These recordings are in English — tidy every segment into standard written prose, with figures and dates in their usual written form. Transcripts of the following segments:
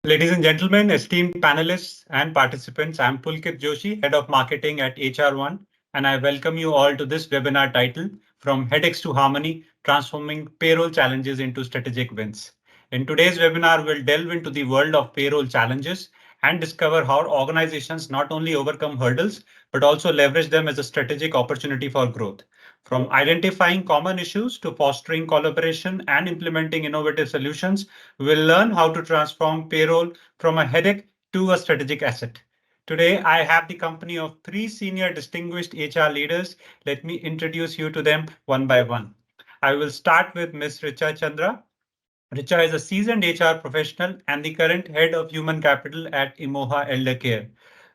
Ladies and gentlemen, esteemed panelists and participants, I'm Pulkit Joshi, Head of Marketing at HROne, and I welcome you all to this webinar titled From Headaches to Harmony, Transforming Payroll Challenges into Strategic Wins. In today's webinar, we'll delve into the world of payroll challenges and discover how organizations not only overcome hurdles, but also leverage them as a strategic opportunity for growth. From identifying common issues to fostering collaboration and implementing innovative solutions, we'll learn how to transform payroll from a headache to a strategic asset. Today, I have the company of three senior distinguished HR leaders. Let me introduce you to them one by one. I will start with Ms. Richa Chandra. Richa is a seasoned HR professional and the current head of human capital at Emoha Elder Care.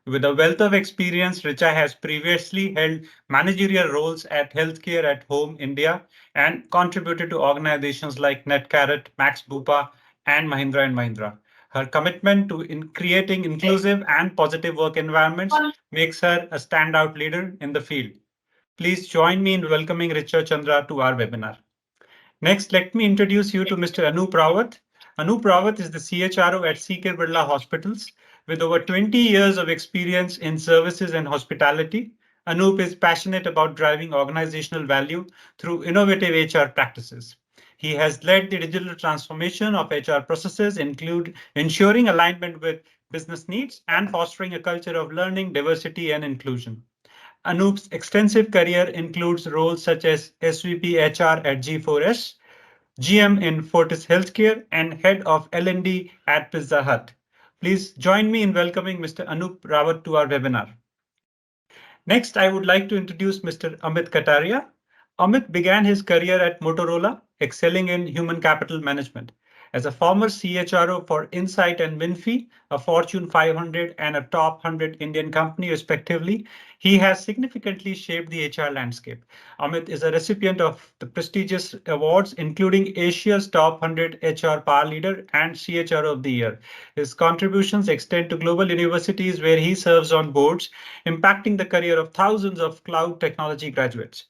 With a wealth of experience, Richa has previously held managerial roles at Healthcare at Home India and contributed to organizations like NetCarrot, Max Bupa, and Mahindra. Her commitment to creating inclusive and positive work environments makes her a standout leader in the field. Please join me in welcoming Richa Chandra to our webinar. Next, let me introduce you to Mr. Anup Rawat. Anup Rawat is the CHRO at CK Birla Hospitals. With over 20 years of experience in services and hospitality, Anup is passionate about driving organizational value through innovative HR practices. He has led the digital transformation of HR processes, include ensuring alignment with business needs and fostering a culture of learning, diversity, and inclusion. Anup's extensive career includes roles such as SVP HR at G4S, GM in Fortis Healthcare, and Head of L&D at Pizza Hut. Please join me in welcoming Mr. Anup Rawat to our webinar. Next, I would like to introduce Mr. Amit Kataria. Amit began his career at Motorola, excelling in human capital management. As a former CHRO for Insight and Winfrey, a Fortune 500 and a top 100 Indian company, respectively, he has significantly shaped the HR landscape. Amit is a recipient of the prestigious awards, including Asia's Top 100 HR Power Leader and CHRO of the Year. His contributions extend to global universities where he serves on boards, impacting the career of thousands of cloud technology graduates.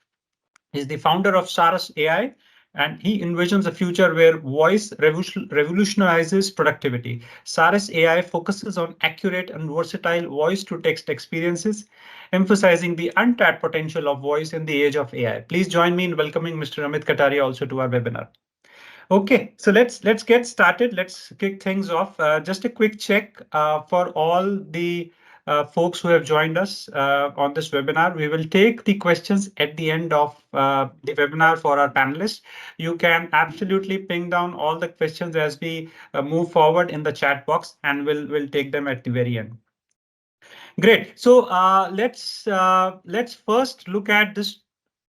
He's the founder of Saras AI, and he envisions a future where voice revolutionizes productivity. Saras AI focuses on accurate and versatile voice-to-text experiences, emphasizing the untapped potential of voice in the age of AI. Please join me in welcoming Mr. Amit Kataria also to our webinar. Okay, so let's get started. Let's kick things off. Just a quick check for all the folks who have joined us on this webinar. We will take the questions at the end of the webinar for our panelists. You can absolutely ping down all the questions as we move forward in the chat box, and we'll take them at the very end. Great. So let's first look at this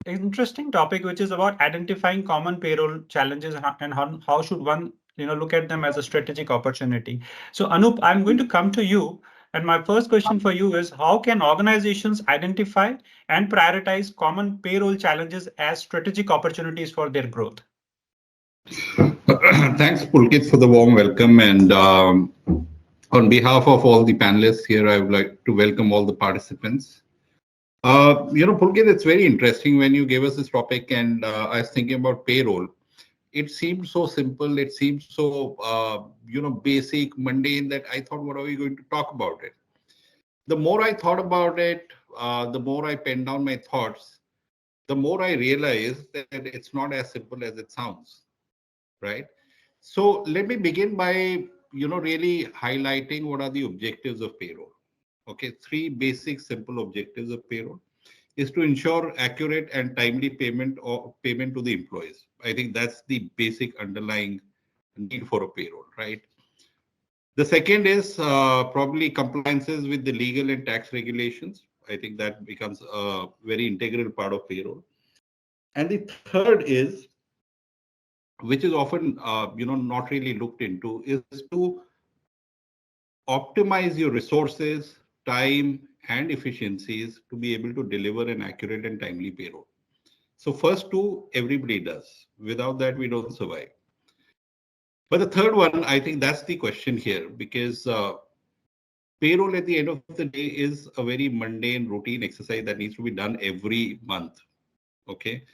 interesting topic, which is about identifying common payroll challenges and how should one look at them as a strategic opportunity. So Anup, I'm going to come to you. And my first question for you is, how can organizations identify and prioritize common payroll challenges as strategic opportunities for their growth? Thanks, Pulkit, for the warm welcome. And on behalf of all the panelists here, I would like to welcome all the participants. Pulkit, it's very interesting when you gave us this topic, and I was thinking about payroll. It seemed so simple. It seemed so, basic, mundane that I thought, what are we going to talk about it? The more I thought about it, the more I penned down my thoughts, the more I realized that it's not as simple as it sounds, right? So let me begin by, really highlighting what are the objectives of payroll. Okay, three basic, simple objectives of payroll is to ensure accurate and timely payment to the employees. I think that's the basic underlying need for a payroll, right? The second is probably compliances with the legal and tax regulations. I think that becomes a very integral part of payroll. And the third is, which is often not really looked into, is to optimize your resources, time, and efficiencies to be able to deliver an accurate and timely payroll. So first two, everybody does. Without that, we don't survive. But the third one, I think that's the question here, because payroll at the end of the day is a very mundane routine exercise that needs to be done every month. Okay,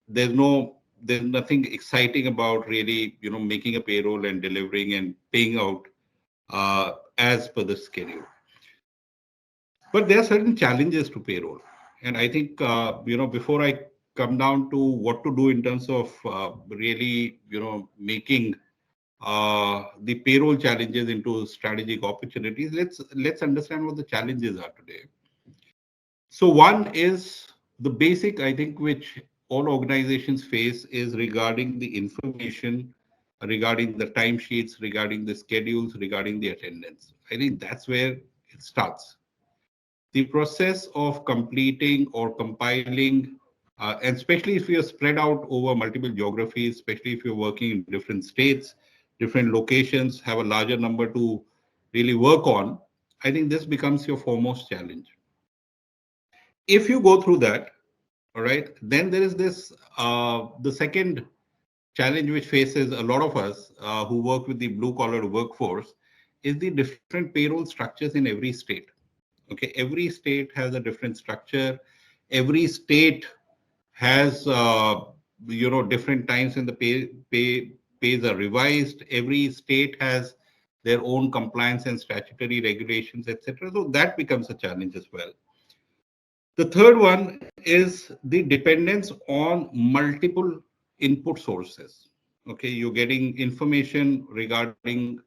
there's nothing exciting about really making a payroll and delivering and paying out as per the schedule. But there are certain challenges to payroll. And I think, before I come down to what to do in terms of really, making the payroll challenges into strategic opportunities, let's understand what the challenges are today. So one is the basic, I think, which all organizations face is regarding the information, regarding the timesheets, regarding the schedules, regarding the attendance. I think that's where it starts. The process of completing or compiling, and especially if you're spread out over multiple geographies, especially if you're working in different states, different locations, have a larger number to really work on, I think this becomes your foremost challenge. If you go through that, all right, then there is this, the second challenge which faces a lot of us who work with the blue collar workforce is the different payroll structures in every state. Okay, every state has a different structure. Every state has different times when the pays are revised. Every state has their own compliance and statutory regulations, etc. So that becomes a challenge as well. The third one is the dependence on multiple input sources. Okay, you're getting information regarding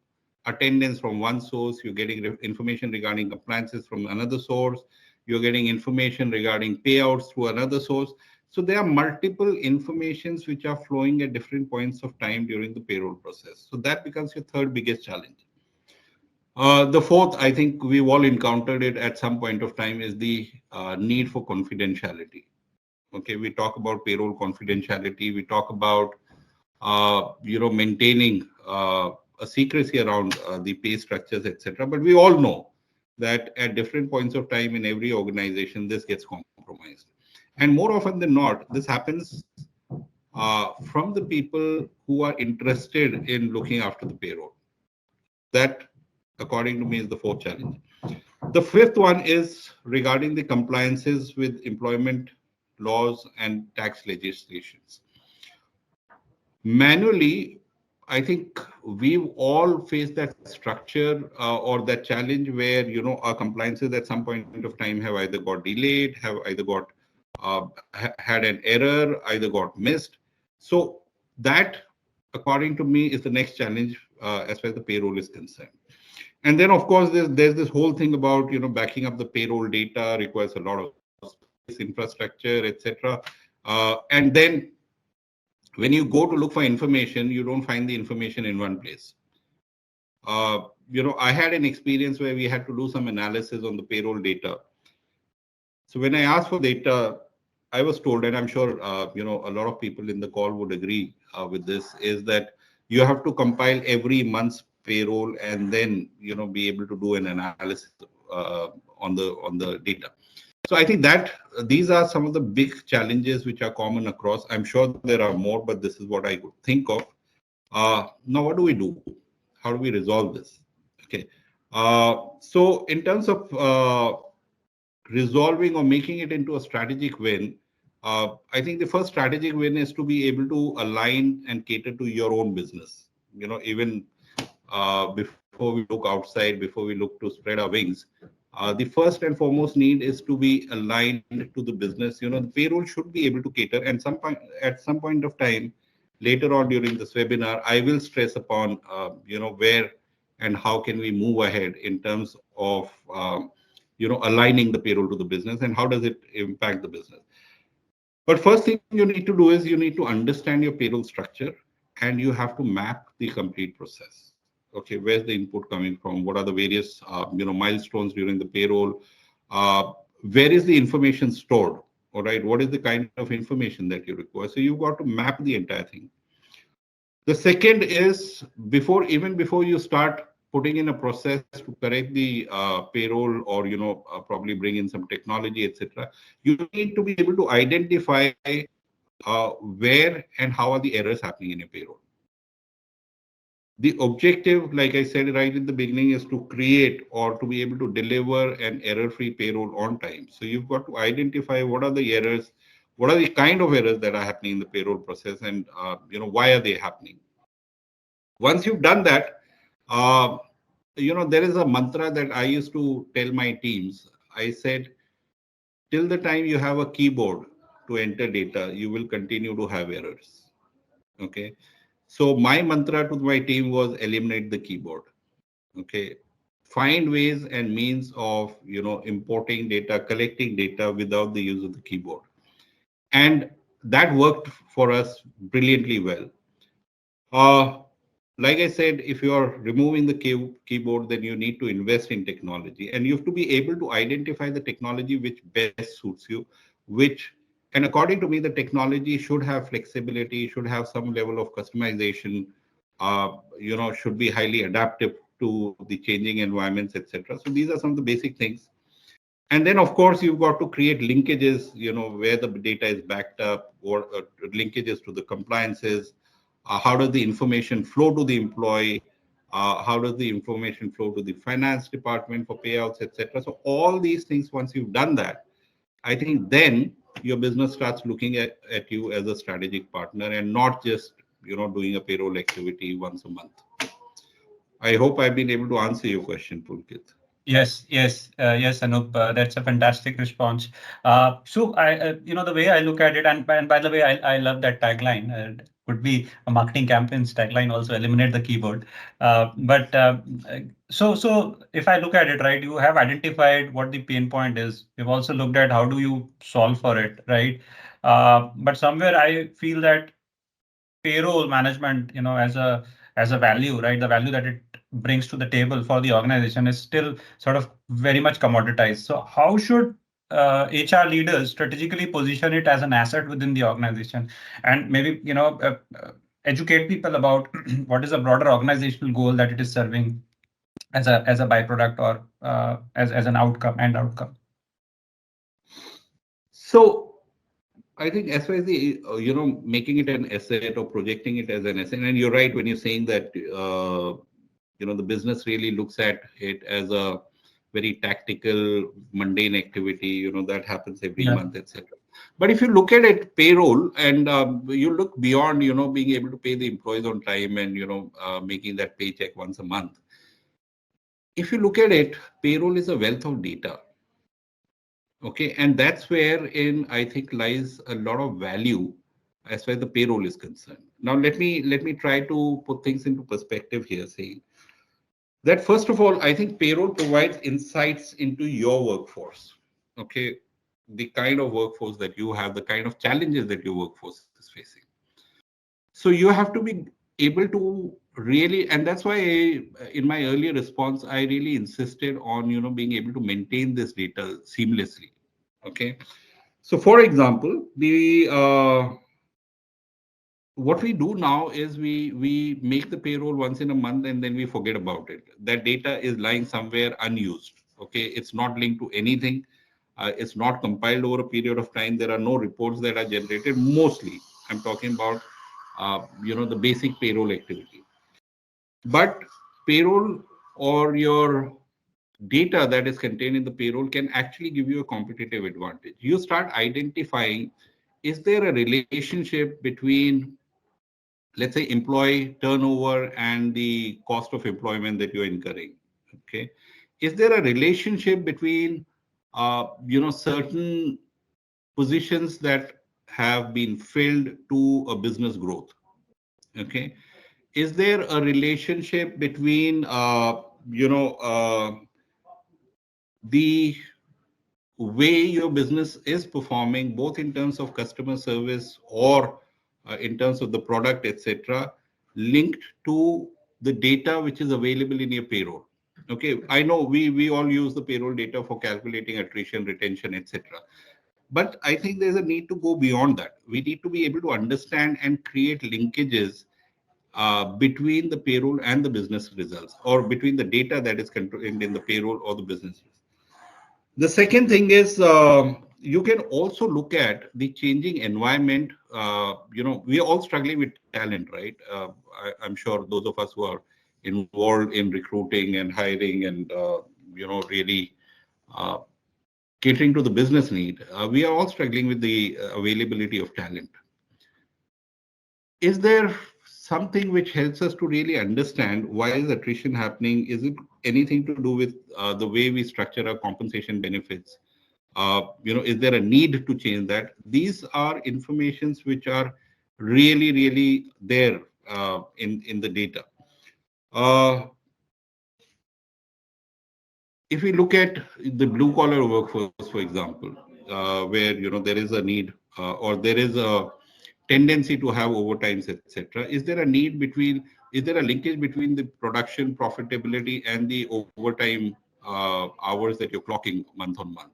attendance from one source, you're getting information regarding compliances from another source, you're getting information regarding payouts through another source. So there are multiple informations which are flowing at different points of time during the payroll process. So that becomes your third biggest challenge. The fourth, I think we've all encountered it at some point of time, is the need for confidentiality. Okay, we talk about payroll confidentiality. We talk about maintaining a secrecy around the pay structures, etc. But we all know that at different points of time in every organization, this gets compromised. And more often than not, this happens from the people who are interested in looking after the payroll. That, according to me, is the fourth challenge. The fifth one is regarding the compliances with employment laws and tax legislations. Manually, I think we've all faced that structure or that challenge where our compliances at some point of time have either got delayed, have either got had an error, either got missed. So that, according to me, is the next challenge as far as the payroll is concerned. And then, of course, there's this whole thing about backing up the payroll data requires a lot of space, infrastructure, etc. And then when you go to look for information, you don't find the information in one place. I had an experience where we had to do some analysis on the payroll data. So when I asked for data, I was told, and I'm sure a lot of people in the call would agree with this, is that you have to compile every month's payroll and then be able to do an analysis on the data. So I think that these are some of the big challenges which are common across. I'm sure there are more, but this is what I could think of. Now, what do we do? How do we resolve this? Okay. So in terms of resolving or making it into a strategic win, I think the first strategic win is to be able to align and cater to your own business. Even before we look outside, before we look to spread our wings, the first and foremost need is to be aligned to the business. The payroll should be able to cater, and at some point of time, later on during this webinar, I will stress upon where and how can we move ahead in terms of aligning the payroll to the business and how does it impact the business. But first thing you need to do is you need to understand your payroll structure and you have to map the complete process. Okay, where's the input coming from? What are the various milestones during the payroll? Where is the information stored? All right, what is the kind of information that you require? So you've got to map the entire thing. The second is even before you start putting in a process to correct the payroll or probably bring in some technology, etc., you need to be able to identify where and how are the errors happening in your payroll. The objective, like I said right in the beginning, is to create or to be able to deliver an error-free payroll on time. So you've got to identify what are the errors, what are the kind of errors that are happening in the payroll process, and why are they happening. Once you've done that, there is a mantra that I used to tell my teams. I said, till the time you have a keyboard to enter data, you will continue to have errors. Okay. So my mantra to my team was eliminate the keyboard. Okay. Find ways and means of, importing data, collecting data without the use of the keyboard. And that worked for us brilliantly well. Uh, like I said, if you are removing the keyboard, then you need to invest in technology, and you have to be able to identify the technology which best suits you, which, and according to me, the technology should have flexibility, should have some level of customization, should be highly adaptive to the changing environments, etc. So these are some of the basic things. And then, of course, you've got to create linkages, where the data is backed up, or linkages to the compliances. How does the information flow to the employee? How does the information flow to the finance department for payouts, etc.? So all these things, once you've done that, I think then your business starts looking at you as a strategic partner and not just, doing a payroll activity once a month. I hope I've been able to answer your question, Pulkit. Yes, Anup, that's a fantastic response. The way I look at it, and by the way, I love that tagline. Could be a marketing campaign's tagline also, eliminate the keyboard. So if I look at it, right, you have identified what the pain point is. You've also looked at how do you solve for it, right? But somewhere I feel that payroll management, as a value, right? The value that it brings to the table for the organization is still sort of very much commoditized. So how should HR leaders strategically position it as an asset within the organization, and maybe educate people about what is a broader organizational goal that it is serving as a byproduct, or as an outcome. So I think as far as the, making it an asset or projecting it as an asset, and you're right when you're saying that, the business really looks at it as a very tactical, mundane activity, that happens every Yeah. month, etc. But if you look at it, payroll, and you look beyond, being able to pay the employees on time and, making that paycheck once a month. If you look at it, payroll is a wealth of data. Okay, and that's where in I think lies a lot of value as far as the payroll is concerned. Now let me try to put things into perspective here, saying that first of all, I think payroll provides insights into your workforce. Okay, the kind of workforce that you have, the kind of challenges that your workforce is facing. So you have to be able to really, and that's why in my earlier response, I really insisted on being able to maintain this data seamlessly. Okay. So, for example, the what we do now is we make the payroll once in a month and then we forget about it. That data is lying somewhere unused. Okay, it's not linked to anything. It's not compiled over a period of time. There are no reports that are generated. Mostly, I'm talking about the basic payroll activity. But payroll or your data that is contained in the payroll can actually give you a competitive advantage. You start identifying, is there a relationship between, let's say, employee turnover and the cost of employment that you're incurring? Okay. Is there a relationship between, certain positions that have been filled to a business growth? Okay. Is there a relationship between, the way your business is performing, both in terms of customer service or in terms of the product, etc., linked to the data which is available in your payroll? Okay, I know we all use the payroll data for calculating attrition, retention, etc. But I think there's a need to go beyond that. We need to be able to understand and create linkages between the payroll and the business results, or between the data that is contained in the payroll or the business. The second thing is, you can also look at the changing environment. We are all struggling with talent, right? I'm sure those of us who are involved in recruiting and hiring and, really uh, catering to the business need, we are all struggling with the availability of talent. Is there something which helps us to really understand why is attrition happening. Is it anything to do with the way we structure our compensation benefits? Is there a need to change that? These are informations which are really, really there in the data. Uh, if we look at the blue collar workforce, for example, where there is a need or there is a tendency to have overtimes, etc. Is there a linkage between the production profitability and the overtime hours that you're clocking month on month?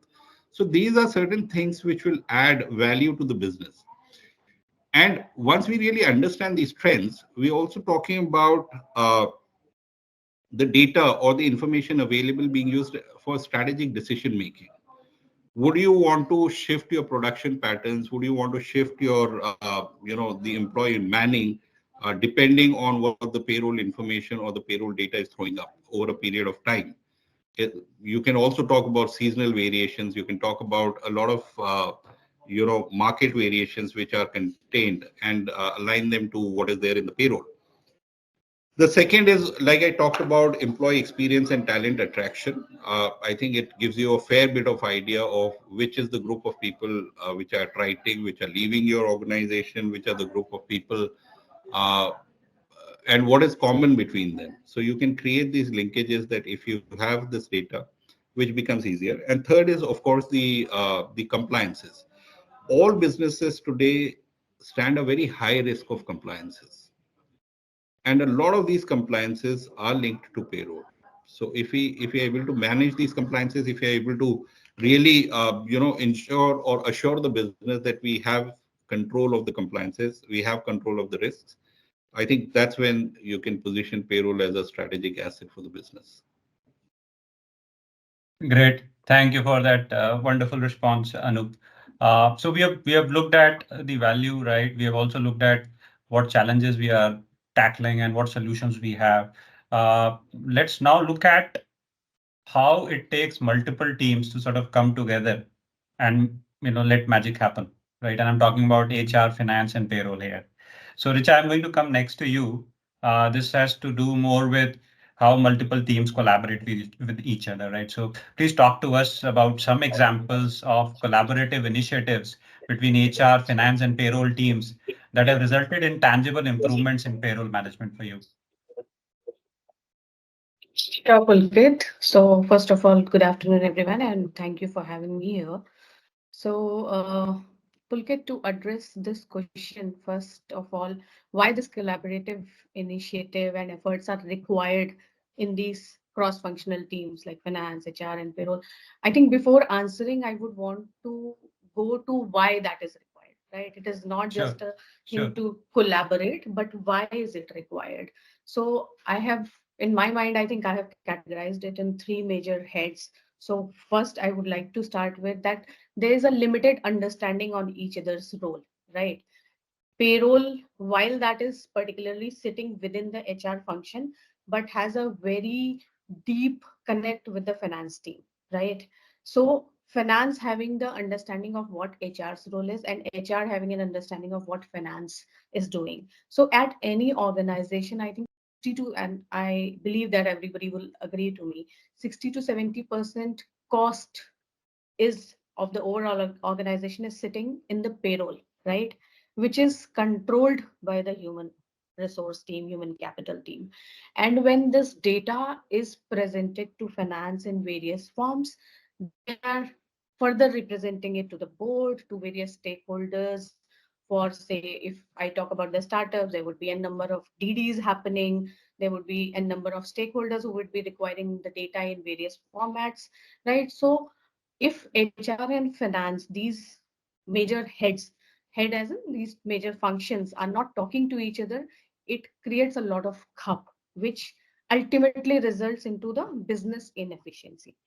So these are certain things which will add value to the business. And once we really understand these trends, we're also talking about the data or the information available being used for strategic decision making. Would you want to shift your production patterns? Would you want to shift your the employee manning depending on what the payroll information or the payroll data is throwing up over a period of time? You can also talk about seasonal variations. You can talk about a lot of market variations which are contained and align them to what is there in the payroll. The second is, like I talked about, employee experience and talent attraction. I think it gives you a fair bit of idea of which is the group of people which are attracting, which are leaving your organization, which are the group of people, uh, and what is common between them. So you can create these linkages that if you have this data, which becomes easier. And third is, of course, the compliances. All businesses today stand a very high risk of compliances, and a lot of these compliances are linked to payroll. So if we are able to manage these compliances, if we are able to really ensure or assure the business that we have control of the compliances, we have control of the risks, I think that's when you can position payroll as a strategic asset for the business. Great. Thank you for that wonderful response, Anup. So we have looked at the value, right? We have also looked at what challenges we are tackling and what solutions we have. Let's now look at how it takes multiple teams to sort of come together and let magic happen, right? And I'm talking about HR, finance, and payroll here. So Richa, I'm going to come next to you. This has to do more with how multiple teams collaborate with each other, right? So please talk to us about some examples of collaborative initiatives between HR, finance, and payroll teams that have resulted in tangible improvements in payroll management for you. Sure, Pulkit. So, first of all, good afternoon, everyone, and thank you for having me here. So, Pulkit, to address this question, first of all, why this collaborative initiative and efforts are required in these cross-functional teams like finance, HR, and payroll. I think before answering, I would want to go to why that is required, right? It is not Sure, just a sure. thing to collaborate, but why is it required? So, I have, in my mind, I think I have categorized it in three major heads. So, first, I would like to start with that there is a limited understanding on each other's role, right? Payroll, while that is particularly sitting within the HR function, but has a very deep connect with the finance team, right? So finance having the understanding of what HR's role is and HR having an understanding of what finance is doing. So at any organization, I think 60 to, and I believe that everybody will agree to me, 60 to 70% cost is of the overall organization is sitting in the payroll, right? Which is controlled by the human resource team, human capital team. And when this data is presented to finance in various forms, they are further representing it to the board, to various stakeholders. For say, if I talk about the startups, there would be a number of DDs happening. There would be a number of stakeholders who would be requiring the data in various formats, right? So if HR and finance, these major head as in these major functions are not talking to each other, it creates a lot of cup, which ultimately results into the business inefficiency.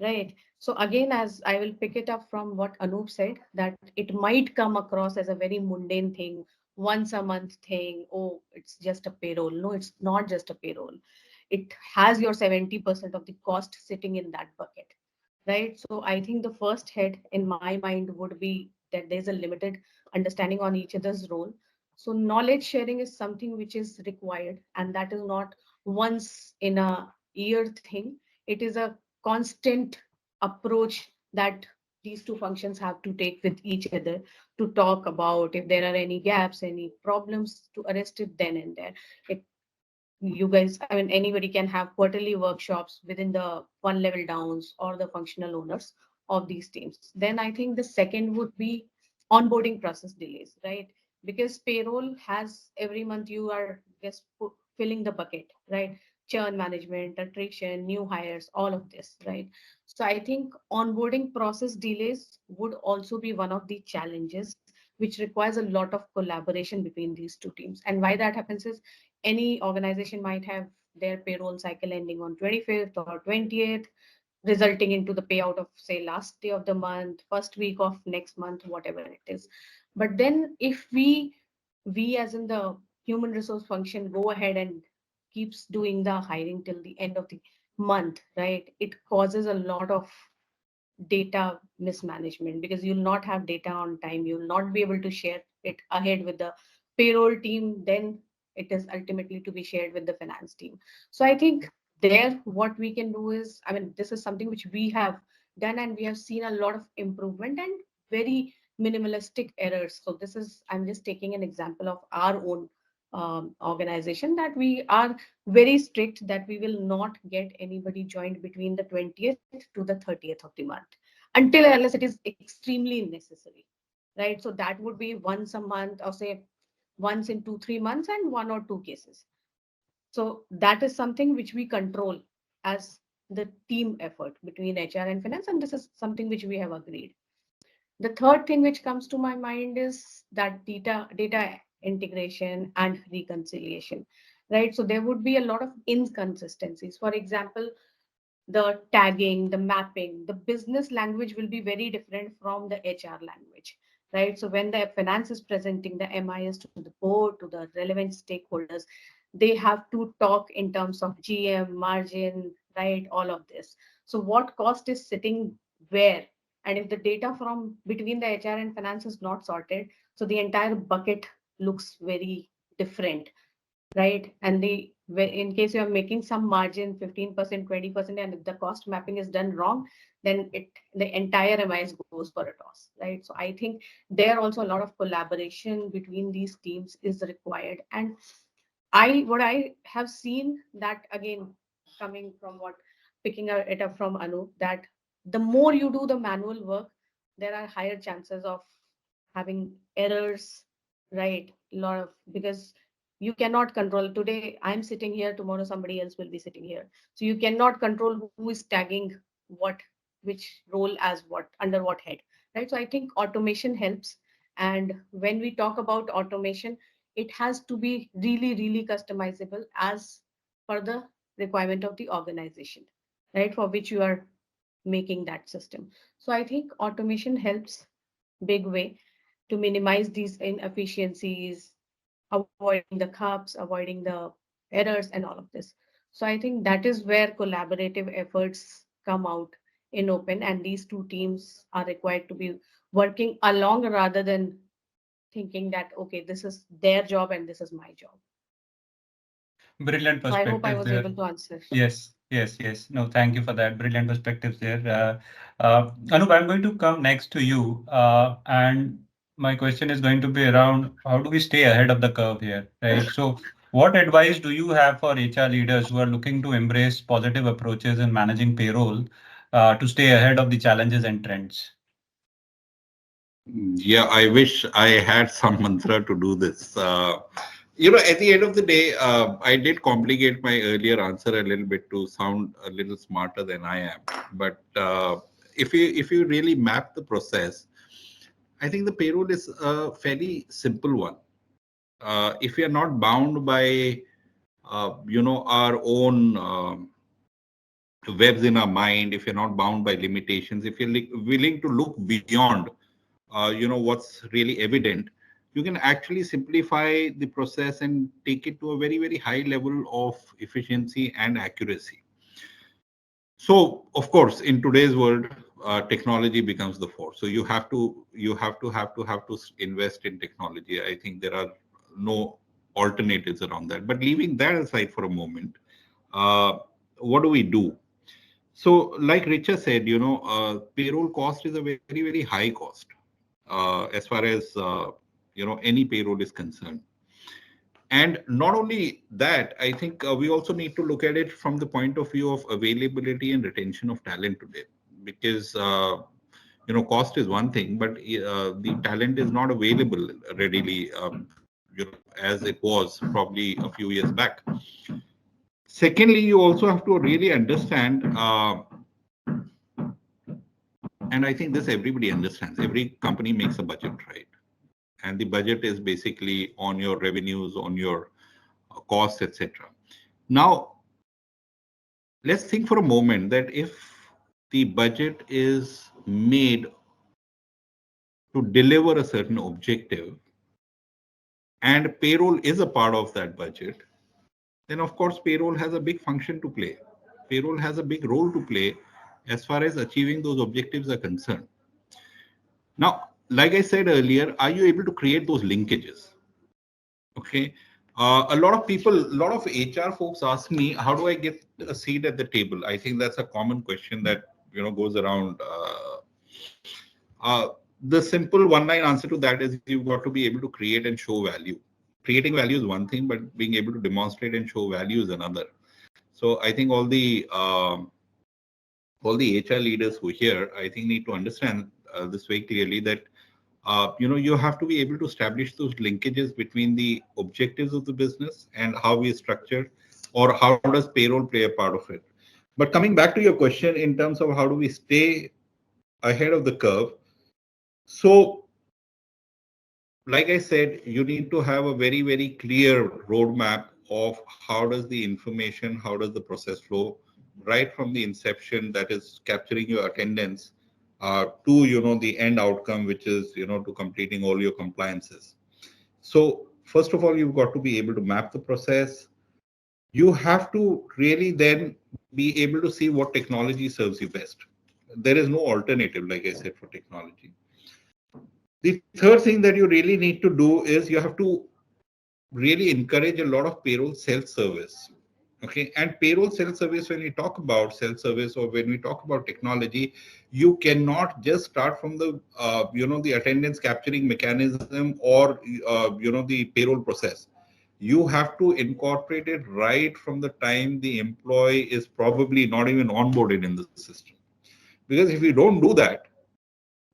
Right. So again, as I will pick it up from what Anup said, that it might come across as a very mundane thing, once a month thing. Oh, it's just a payroll. No, it's not just a payroll. It has your 70% of the cost sitting in that bucket. Right. So I think the first head in my mind would be that there's a limited understanding on each other's role. So knowledge sharing is something which is required, and that is not once in a year thing. It is a constant approach that these two functions have to take with each other to talk about if there are any gaps, any problems, to arrest it then and there. It, you guys, I mean, anybody can have quarterly workshops within the one level downs or the functional owners of these teams. Then I think the second would be onboarding process delays, right? Because payroll has every month you are just filling the bucket, right? Churn management, attrition, new hires, all of this, right? So I think onboarding process delays would also be one of the challenges which requires a lot of collaboration between these two teams. And why that happens is any organization might have their payroll cycle ending on 25th or 20th, resulting into the payout of say last day of the month, first week of next month, whatever it is. But then if we as in the human resource function go ahead and keeps doing the hiring till the end of the month, right, it causes a lot of data mismanagement because you'll not have data on time, you'll not be able to share it ahead with the payroll team, then it is ultimately to be shared with the finance team. So I think there what we can do is, I mean, this is something which we have done and we have seen a lot of improvement and very minimalistic errors. So this is, I'm just taking an example of our own organization, that we are very strict that we will not get anybody joined between the 20th to the 30th of the month until unless it is extremely necessary, right? So that would be once a month or say once in 2 3 months and one or two cases. So that is something which we control as the team effort between HR and finance, and this is something which we have agreed. The third thing which comes to my mind is that data integration and reconciliation, right? So there would be a lot of inconsistencies. For example, the tagging, the mapping, the business language will be very different from the HR language, right? So when the finance is presenting the MIS to the board, to the relevant stakeholders, they have to talk in terms of GM, margin, right? All of this. So what cost is sitting where? And if the data from between the HR and finance is not sorted, so the entire bucket looks very different, right? And in case you are making some margin, 15%, 20%, and if the cost mapping is done wrong, then the entire MIS goes for a toss, right? So I think there also a lot of collaboration between these teams is required. And what I have seen that again, coming from what picking it up from Anu, that the more you do the manual work, there are higher chances of having errors, right? A lot of, because you cannot control, today I'm sitting here, tomorrow somebody else will be sitting here. So you cannot control who is tagging what, which role as what, under what head, right? So I think automation helps. And when we talk about automation, it has to be really, really customizable as per the requirement of the organization, right? For which you are making that system. So I think automation helps big way to minimize these inefficiencies, avoiding the cups, avoiding the errors, and all of this. So I think that is where collaborative efforts come out in open, and these two teams are required to be working along rather than thinking that, okay, this is their job and this is my job. Brilliant So I hope I perspective was there. able to answer. Yes, yes, yes. No, thank you for that. Brilliant perspectives there. Anup, I'm going to come next to you. And my question is going to be around how do we stay ahead of the curve here, right? So, what advice do you have for HR leaders who are looking to embrace positive approaches in managing payroll to stay ahead of the challenges and trends? Yeah, I wish I had some mantra to do this. At the end of the day, I did complicate my earlier answer a little bit to sound a little smarter than I am. But if you really map the process, I think the payroll is a fairly simple one. If we are not bound by our own webs in our mind, if you're not bound by limitations, if you're willing to look beyond what's really evident, you can actually simplify the process and take it to a very, very high level of efficiency and accuracy. So of course, in today's world, technology becomes the force. So you have to invest in technology. I think there are no alternatives around that. But leaving that aside for a moment, what do we do? So, like Richa said, payroll cost is a very, very high cost as far as any payroll is concerned. And not only that, I think we also need to look at it from the point of view of availability and retention of talent today, because cost is one thing, but the talent is not available readily, as it was probably a few years back. Secondly, you also have to really understand, and I think this everybody understands. Every company makes a budget, right? And the budget is basically on your revenues, on your costs, etc. Now, let's think for a moment that if the budget is made to deliver a certain objective and payroll is a part of that budget, then of course payroll has a big function to play. Payroll has a big role to play as far as achieving those objectives are concerned. Now, like I said earlier, are you able to create those linkages? Okay. A lot of people, a lot of HR folks ask me, how do I get a seat at the table? I think that's a common question that goes around. The simple one-line answer to that is you've got to be able to create and show value. Creating value is one thing, but being able to demonstrate and show value is another. So I think all the HR leaders who here, I think, need to understand this very clearly that you have to be able to establish those linkages between the objectives of the business and how we structure, or how does payroll play a part of it. But coming back to your question in terms of how do we stay ahead of the curve. So, like I said, you need to have a very, very clear roadmap of how does the information, how does the process flow, right from the inception, that is capturing your attendance, to the end outcome, which is to completing all your compliances. So first of all, you've got to be able to map the process. You have to really then be able to see what technology serves you best. There is no alternative, like I said, for technology. The third thing that you really need to do is you have to really encourage a lot of payroll self-service. Okay, and payroll self-service, when we talk about self-service or when we talk about technology, you cannot just start from the the attendance capturing mechanism or the payroll process. You have to incorporate it right from the time the employee is probably not even onboarded in the system. Because if you don't do that,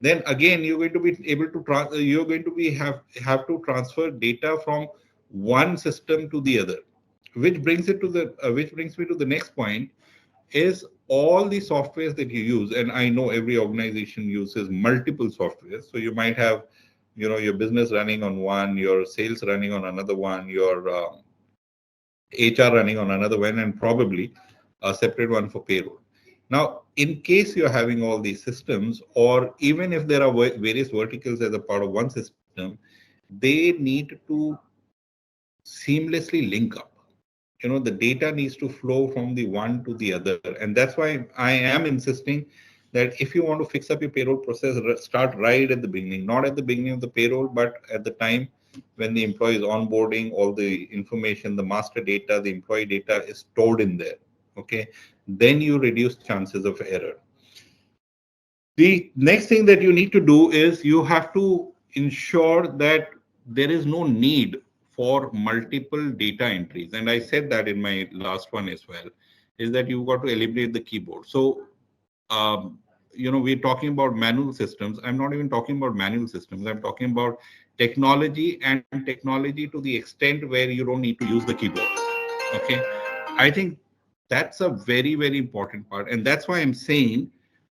then again you're going to be able to you're going to be have to transfer data from one system to the other, which brings it to the which brings me to the next point, is all the softwares that you use. And I know every organization uses multiple softwares, so you might have your business running on one, your sales running on another one, your HR running on another one, and probably a separate one for payroll. Now, in case you're having all these systems, or even if there are various verticals as a part of one system, they need to seamlessly link up. The data needs to flow from the one to the other. And that's why I am insisting that if you want to fix up your payroll process, start right at the beginning, not at the beginning of the payroll, but at the time when the employee is onboarding, all the information, the master data, the employee data is stored in there. Okay, then you reduce chances of error. The next thing that you need to do is you have to ensure that there is no need for multiple data entries. And I said that in my last one as well, is that you've got to eliminate the keyboard. So, we're talking about manual systems. I'm not even talking about manual systems. I'm talking about technology, and technology to the extent where you don't need to use the keyboard. Okay. I think that's a very, very important part. And that's why I'm saying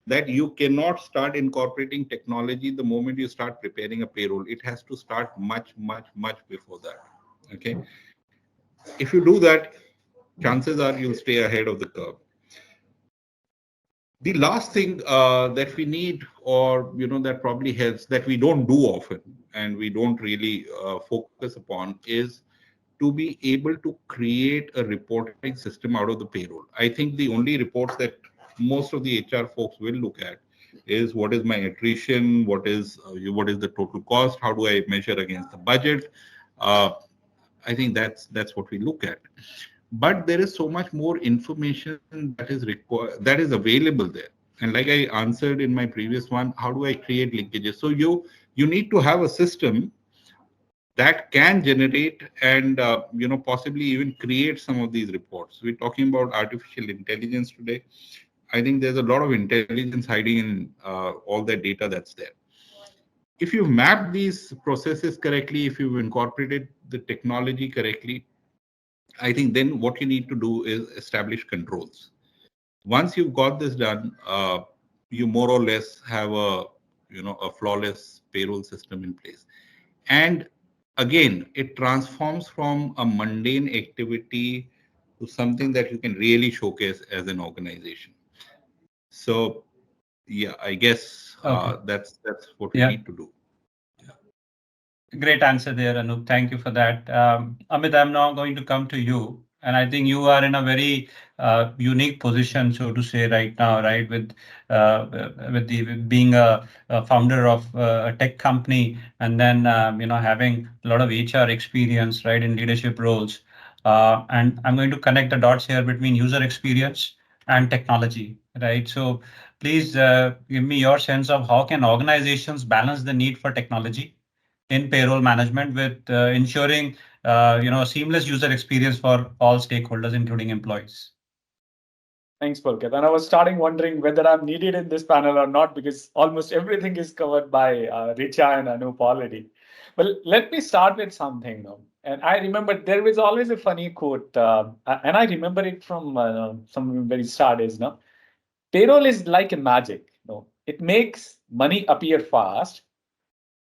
that you cannot start incorporating technology the moment you start preparing a payroll. It has to start much, much, much before that. Okay. If you do that, chances are you'll stay ahead of the curve. The last thing that we need, or that probably helps, that we don't do often and we don't really focus upon, is to be able to create a reporting system out of the payroll. I think the only reports that most of the HR folks will look at is what is my attrition, what is the total cost, how do I measure against the budget, I think that's what we look at. But there is so much more information that is required, that is available there. And like I answered in my previous one, how do I create linkages? So you need to have a system that can generate and possibly even create some of these reports. We're talking about artificial intelligence today. I think there's a lot of intelligence hiding in all that data that's there. If you've mapped these processes correctly, if you've incorporated the technology correctly, I think then what you need to do is establish controls. Once you've got this done, you more or less have a flawless payroll system in place. And again, it transforms from a mundane activity to something that you can really showcase as an organization. So yeah, I guess that's what we need to do. Great answer there, Anup. Thank you for that. Amit, I'm now going to come to you. And I think you are in a very unique position, so to say, right now, right, with being a founder of a tech company, and then having a lot of HR experience, right, in leadership roles. And I'm going to connect the dots here between user experience and technology, right? So please give me your sense of how can organizations balance the need for technology in payroll management with ensuring a seamless user experience for all stakeholders, including employees. Thanks, Pulkit. And I was starting wondering whether I'm needed in this panel or not, because almost everything is covered by Richa and Anup already. Well, let me start with something now. And I remember there was always a funny quote, and I remember it from some very start is, no, payroll is like a magic. No, it makes money appear fast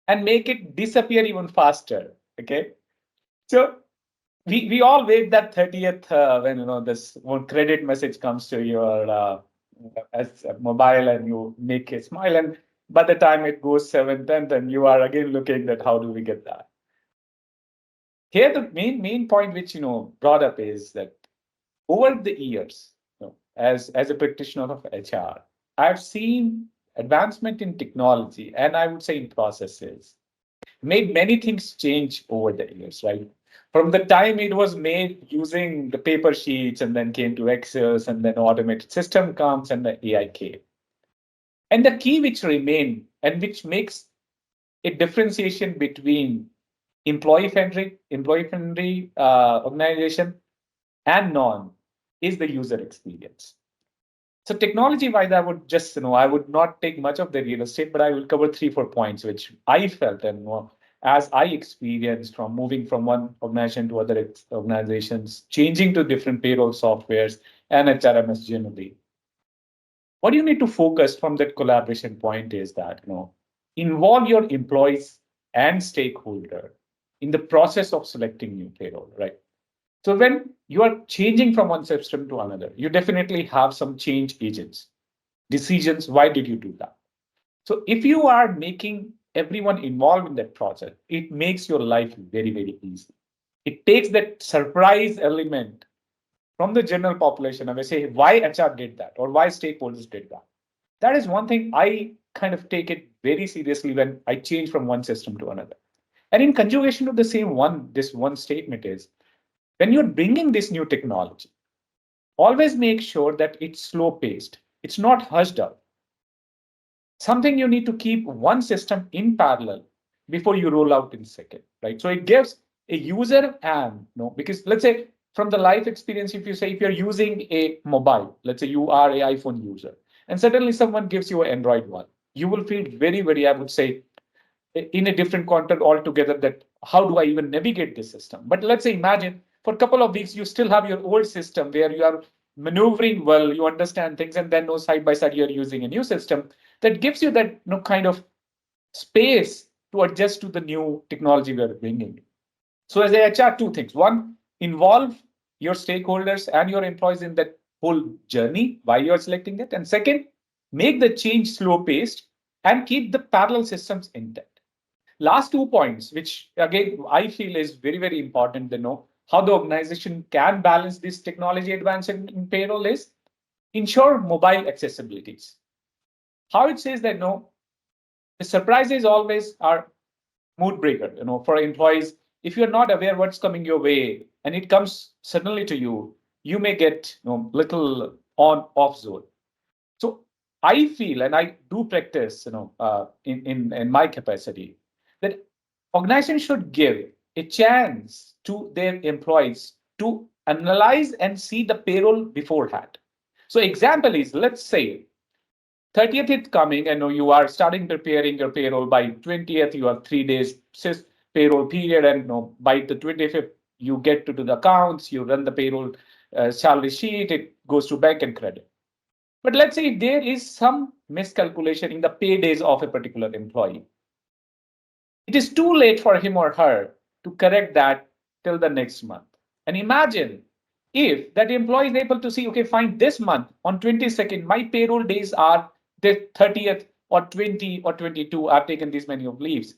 and make it disappear even faster. Okay, so we all wait that 30th when this one credit message comes to your as a mobile and you make a smile, and by the time it goes 7th, 10th, and you are again looking at how do we get that. Here the main point which brought up is that over the years, as a practitioner of HR, I've seen advancement in technology, and I would say in processes, made many things change over the years, right? From the time it was made using the paper sheets and then came to Excel and then automated system comes and the AI came. And the key which remained and which makes a differentiation between employee-friendly organization and non is the user experience. So technology-wise, I would just, I would not take much of the real estate, but I will cover 3-4 points which I felt and as I experienced from moving from one organization to other organizations, changing to different payroll softwares and HRMS generally. What you need to focus from that collaboration point is that, involve your employees and stakeholder in the process of selecting new payroll, right? So when you are changing from one system to another, you definitely have some change agents, decisions. Why did you do that? So if you are making everyone involved in that process, it makes your life very, very easy. It takes that surprise element from the general population and we say why HR did that or why stakeholders did that. That is one thing I kind of take it very seriously when I change from one system to another. And in conjugation to the same one, this one statement is when you're bringing this new technology, always make sure that it's slow paced. It's not hushed up. Something you need to keep one system in parallel before you roll out in second, right? So it gives a user and because let's say from the life experience, if you're using a mobile, let's say you are an iPhone user, and suddenly someone gives you an Android one, you will feel very, very, I would say, in a different context altogether that how do I even navigate this system? But let's say imagine for a couple of weeks, you still have your old system where you are maneuvering well, you understand things, and then side by side, you're using a new system that gives you that kind of space to adjust to the new technology we're bringing. So as a HR, 2 things. One, involve your stakeholders and your employees in that whole journey while you're selecting that. And second, make the change slow paced and keep the parallel systems intact. Last 2 points, which again, I feel is very, very important to know how the organization can balance this technology advancement in payroll is ensure mobile accessibilities. How it says that the surprises always are mood breaker, for employees if you're not aware what's coming your way and it comes suddenly to you, you may get little on off zone. So I feel, and I do practice, in my capacity, that organizations should give a chance to their employees to analyze and see the payroll beforehand. So example is, let's say 30th is coming and you are starting preparing your payroll. By 20th, you have 3 days payroll period, and by the 25th, you get to do the accounts, you run the payroll salary sheet, it goes to bank and credit. But let's say if there is some miscalculation in the pay days of a particular employee, it is too late for him or her to correct that till the next month. And imagine if that employee is able to see, okay, fine, this month on 22nd, my payroll days are the 30th or 20 or 22, I've taken these many of leaves.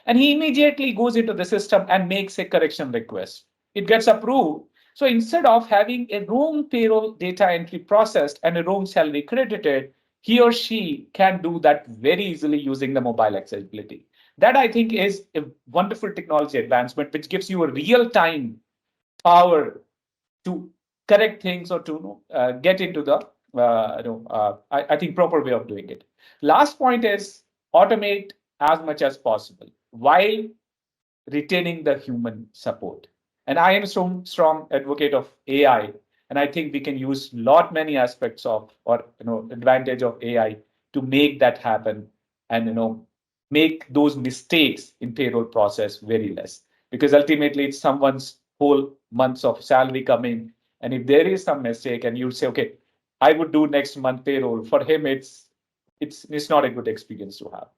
And he immediately goes into the system and makes a correction request. It gets approved. So instead of having a wrong payroll data entry processed and a wrong salary credited, he or she can do that very easily using the mobile accessibility. That I think is a wonderful technology advancement, which gives you a real-time power to correct things or to get into the I think proper way of doing it. Last point is automate as much as possible while retaining the human support. And I am so strong advocate of AI, and I think we can use lot many aspects of or advantage of AI to make that happen, and make those mistakes in payroll process very less, because ultimately it's someone's whole months of salary coming, and if there is some mistake and you say, okay, I would do next month payroll, for him it's not a good experience to have.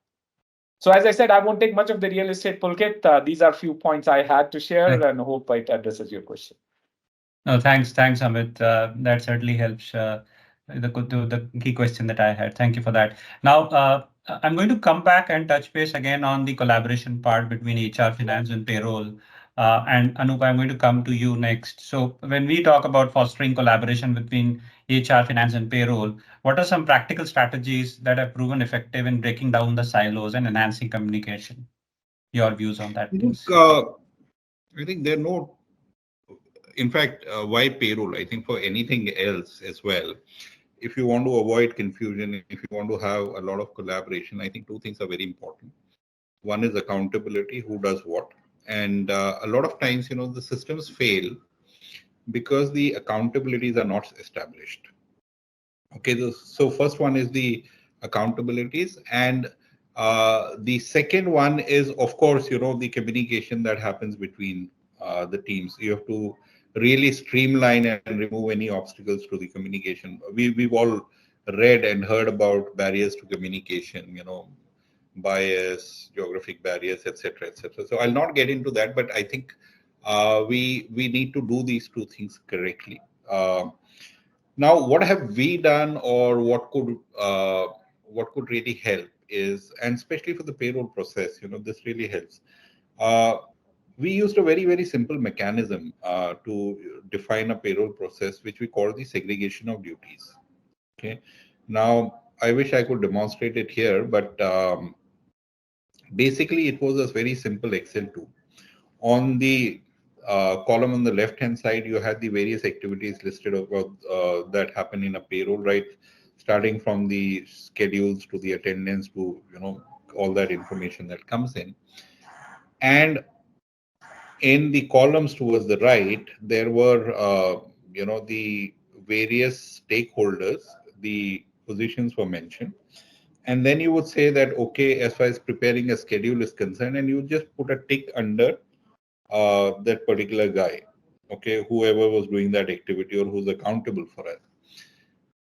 So as I said, I won't take much of the real estate, Pulkit. These are few points I had to share, and hope it addresses your question. No, thanks, Amit. That certainly helps. The key question that I had. Thank you for that. Now, I'm going to come back and touch base again on the collaboration part between HR, finance, and payroll. And Anup, I'm going to come to you next. So when we talk about fostering collaboration between HR, finance, and payroll, what are some practical strategies that have proven effective in breaking down the silos and enhancing communication? Your views on that, please. I think there are no, in fact, why payroll? I think for anything else as well, if you want to avoid confusion, if you want to have a lot of collaboration, I think two things are very important. One is accountability, who does what. And a lot of times, the systems fail because the accountabilities are not established. Okay, so first one is the accountabilities, and the second one is, of course, the communication that happens between the teams. You have to really streamline and remove any obstacles to the communication. We've all read and heard about barriers to communication, bias, geographic barriers, etc., etc. So I'll not get into that, but I think we need to do these two things correctly. Now, what have we done, or what could really help is, and especially for the payroll process, this really helps. We used a very, very simple mechanism to define a payroll process, which we call the segregation of duties. Okay. Now, I wish I could demonstrate it here, but basically it was a very simple Excel tool. On the column on the left hand side, you had the various activities listed about that happen in a payroll, right? Starting from the schedules to the attendance to all that information that comes in. And in the columns towards the right, there were the various stakeholders, the positions were mentioned. And then you would say that, okay, as far as preparing a schedule is concerned, and you just put a tick under that particular guy, okay, whoever was doing that activity or who's accountable for it.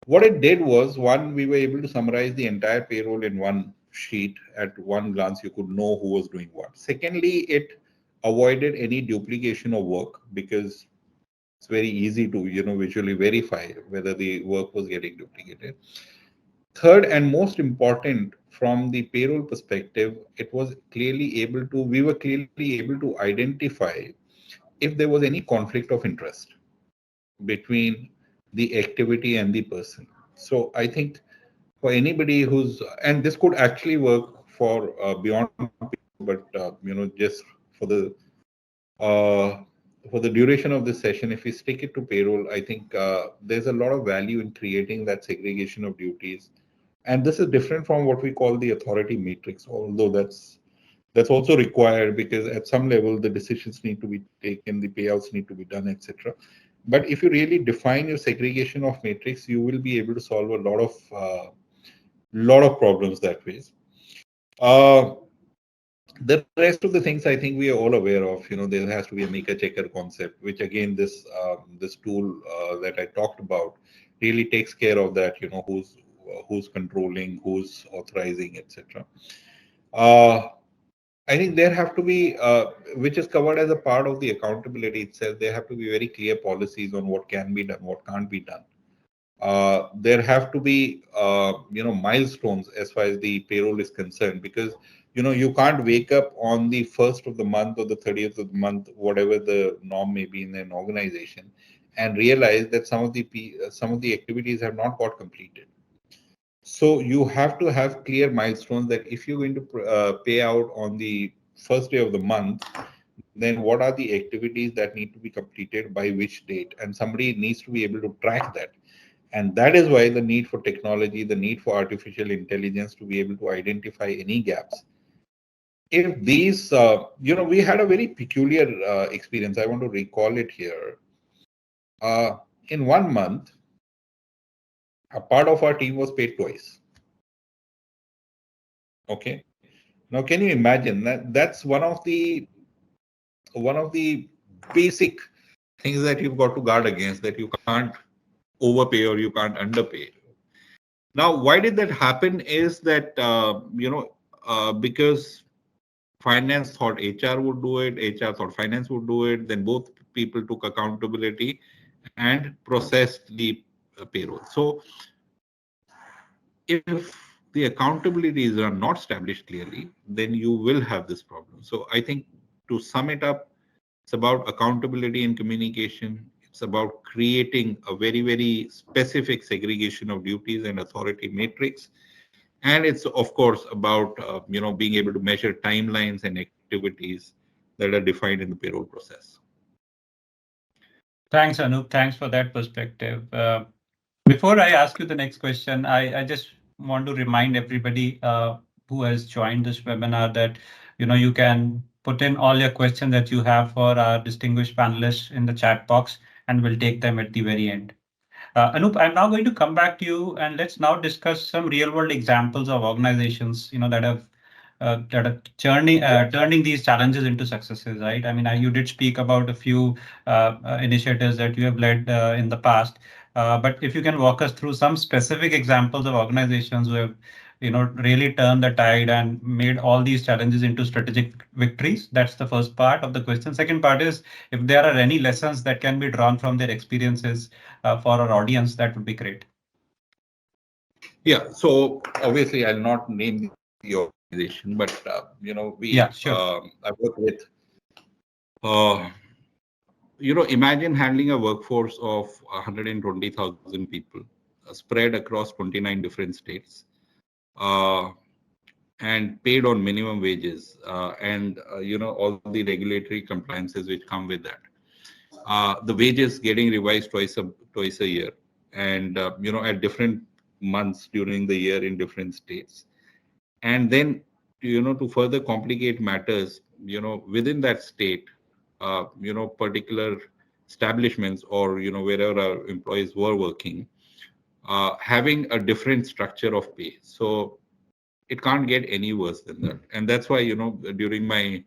What it did was, one, we were able to summarize the entire payroll in one sheet. At one glance, you could know who was doing what. Secondly, it avoided any duplication of work, because it's very easy to visually verify whether the work was getting duplicated. Third, and most important, from the payroll perspective, we were clearly able to identify if there was any conflict of interest between the activity and the person. So I think for anybody and this could actually work for beyond, but just for the For the duration of this session, if we stick it to payroll, I think there's a lot of value in creating that segregation of duties. And this is different from what we call the authority matrix, although that's also required because at some level the decisions need to be taken, the payouts need to be done, etc. But if you really define your segregation of matrix, you will be able to solve a lot of problems that way. The rest of the things I think we are all aware of. There has to be a maker checker concept, which again this tool that I talked about really takes care of that. Who's controlling, who's authorizing, etc. I think there have to be, which is covered as a part of the accountability itself. There have to be very clear policies on what can be done, what can't be done. There have to be, milestones as far as the payroll is concerned, because you can't wake up on the 1st of the month or the 30th of the month, whatever the norm may be in an organization, and realize that some of the activities have not got completed. So you have to have clear milestones that if you're going to pay out on the first day of the month, then what are the activities that need to be completed by which date? And somebody needs to be able to track that. And that is why the need for technology, the need for artificial intelligence to be able to identify any gaps. If these, we had a very peculiar experience. I want to recall it here. In 1 month, a part of our team was paid twice. Okay. Now, can you imagine that? That's one of the basic things that you've got to guard against, that you can't overpay or you can't underpay. Now, why did that happen is that, because finance thought HR would do it, HR thought finance would do it, then both people took accountability and processed the payroll. So if the accountabilities are not established clearly, then you will have this problem. So I think, to sum it up, it's about accountability and communication. It's about creating a very, very specific segregation of duties and authority matrix. And it's, of course, about being able to measure timelines and activities that are defined in the payroll process. Thanks, Anup. Thanks for that perspective. Before I ask you the next question, I just want to remind everybody who has joined this webinar that you can put in all your questions that you have for our distinguished panelists in the chat box, and we'll take them at the very end. Anup, I'm now going to come back to you, and let's now discuss some real-world examples of organizations that are turning these challenges into successes, right? I mean, you did speak about a few initiatives that you have led in the past, but if you can walk us through some specific examples of organizations who have really turned the tide and made all these challenges into strategic victories. That's the first part of the question. Second part is, if there are any lessons that can be drawn from their experiences for our audience, that would be great. Yeah, so obviously I'll not name the organization, but Sure. I work with imagine handling a workforce of 120,000 people spread across 29 different states, and paid on minimum wages, and all the regulatory compliances which come with that. The wages getting revised twice a year, and at different months during the year in different states. And then to further complicate matters, within that state, particular establishments or wherever our employees were working, having a different structure of pay. So it can't get any worse than that. And that's why during my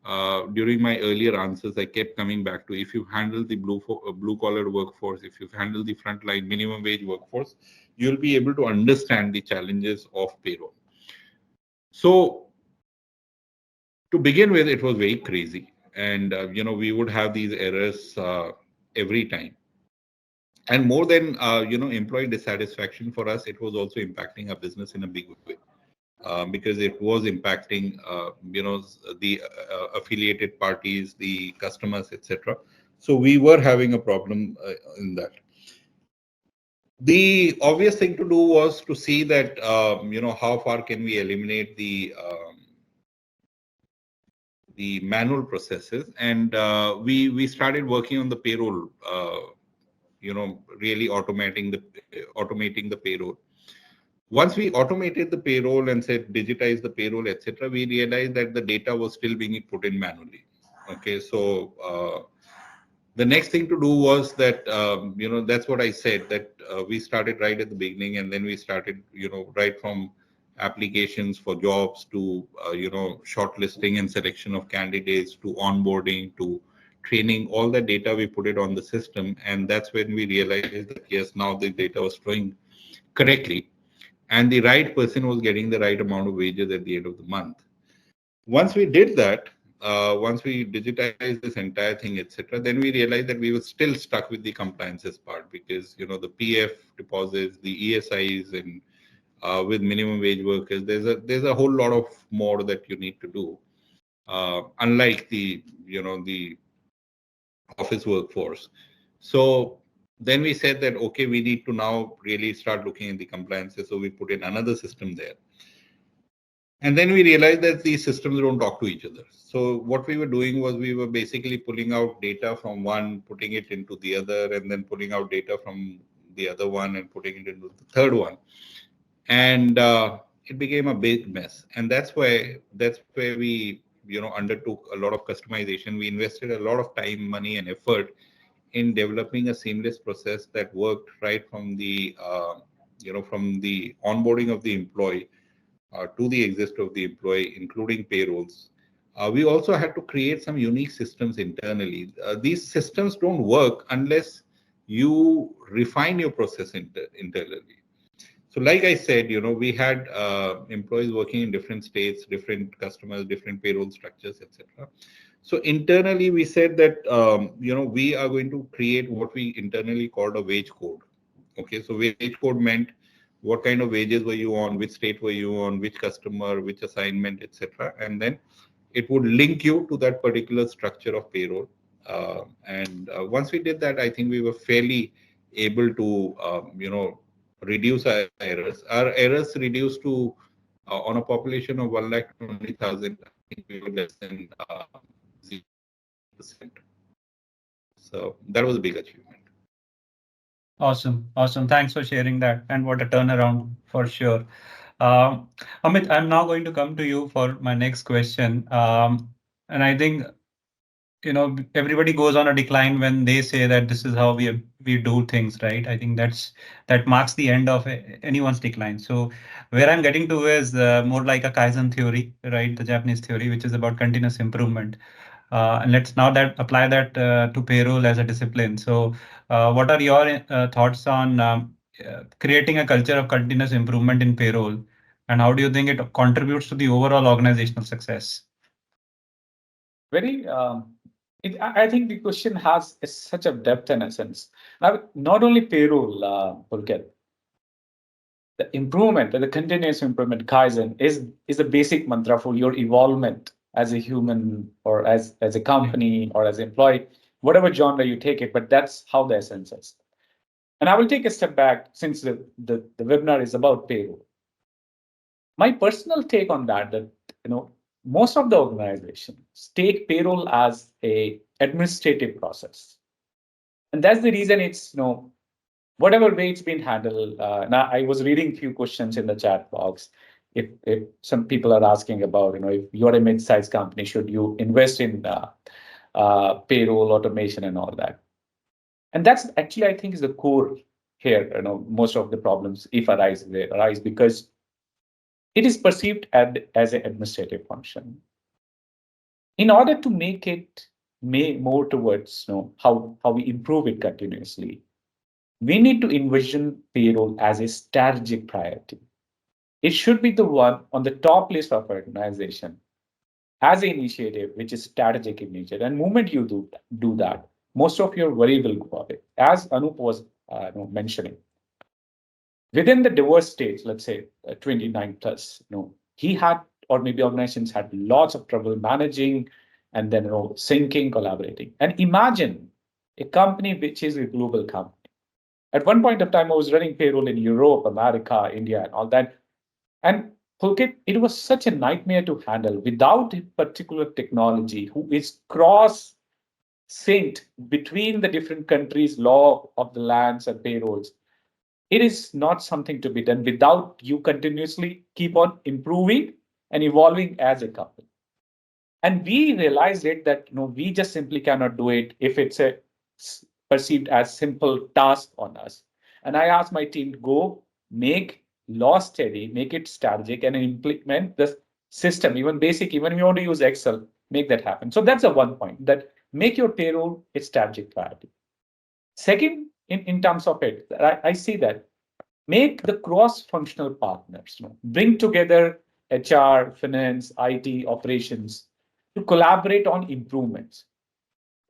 earlier answers, I kept coming back to, if you handle the blue collar workforce, if you handle the frontline minimum wage workforce, you'll be able to understand the challenges of payroll. So to begin with, it was very crazy, and we would have these errors every time. And more than employee dissatisfaction, for us, it was also impacting our business in a big way. Because it was impacting, the affiliated parties, the customers, etc. So we were having a problem in that. The obvious thing to do was to see that, how far can we eliminate the the manual processes, and we started working on the payroll. Really automating the payroll. Once we automated the payroll and said digitize the payroll, etc., we realized that the data was still being put in manually. Okay, so the next thing to do was that that's what I said, that we started right at the beginning, and then we started right from applications for jobs to shortlisting and selection of candidates to onboarding to training. All the data we put it on the system, and that's when we realized that yes, now the data was flowing correctly and the right person was getting the right amount of wages at the end of the month. Once we did that, once we digitized this entire thing, etc., then we realized that we were still stuck with the compliances part, because the PF deposits, the ESIs, and with minimum wage workers, there's a whole lot of more that you need to do. Unlike the office workforce. So then we said that okay, we need to now really start looking at the compliances. So we put in another system there. And then we realized that these systems don't talk to each other. So what we were doing was we were basically pulling out data from one, putting it into the other, and then pulling out data from the other one and putting it into the third one. And it became a big mess. And that's where we undertook a lot of customization. We invested a lot of time, money, and effort in developing a seamless process that worked right from the from the onboarding of the employee to the exit of the employee, including payrolls. We also had to create some unique systems internally. These systems don't work unless you refine your process internally. So like I said, we had employees working in different states, different customers, different payroll structures, etc. So internally, we said that, we are going to create what we internally called a wage code. Okay, so wage code meant what kind of wages were you on, which state were you on, which customer, which assignment, etc. And then it would link you to that particular structure of payroll. And once we did that, I think we were fairly able to, reduce our errors. Our errors reduced to, on a population of 120,000, I think we were less than 0%. So that was a big achievement. Awesome. Awesome. Thanks for sharing that. And what a turnaround for sure. Amit, I'm now going to come to you for my next question. And I think, everybody goes on a decline when they say that this is how we do things, right? I think that marks the end of anyone's decline. So where I'm getting to is more like a Kaizen theory, right? The Japanese theory, which is about continuous improvement. And let's now apply that to payroll as a discipline. So what are your thoughts on creating a culture of continuous improvement in payroll? And how do you think it contributes to the overall organizational success? Very, I think the question has such a depth and essence. Now, not only payroll, Pulkit, the improvement, the continuous improvement, Kaizen, is the basic mantra for your evolvement as a human or as a company or as an employee, whatever genre you take it, but that's how the essence is. And I will take a step back since the webinar is about payroll. My personal take on that most of the organizations take payroll as a administrative process. And that's the reason it's, whatever way it's been handled. Now, I was reading a few questions in the chat box. If some people are asking about, if you're a mid-sized company, should you invest in payroll automation and all that? And that's actually, I think, is the core here. Most of the problems, if arise because it is perceived as an administrative function. In order to make it more towards how we improve it continuously, we need to envision payroll as a strategic priority. It should be the one on the top list of our organization as an initiative, which is strategic in nature. And the moment you do that, most of your worry will go away. As Anup was mentioning, within the diverse states, let's say 29 plus, he had, or maybe organizations had lots of trouble managing and then syncing, collaborating. And imagine a company which is a global company. At one point of time, I was running payroll in Europe, America, India, and all that. And Pulkit, it was such a nightmare to handle without a particular technology who is cross synced between the different countries' law of the lands and payrolls. It is not something to be done without you continuously keep on improving and evolving as a company. And we realized it that we just simply cannot do it if it's perceived as simple task on us. And I asked my team to go make law steady, make it strategic, and implement the system, even basic, even if you want to use Excel, make that happen. So that's the one point, that make your payroll a strategic priority. Second, in terms of it, I see that make the cross-functional partners, bring together HR, finance, IT, operations to collaborate on improvements.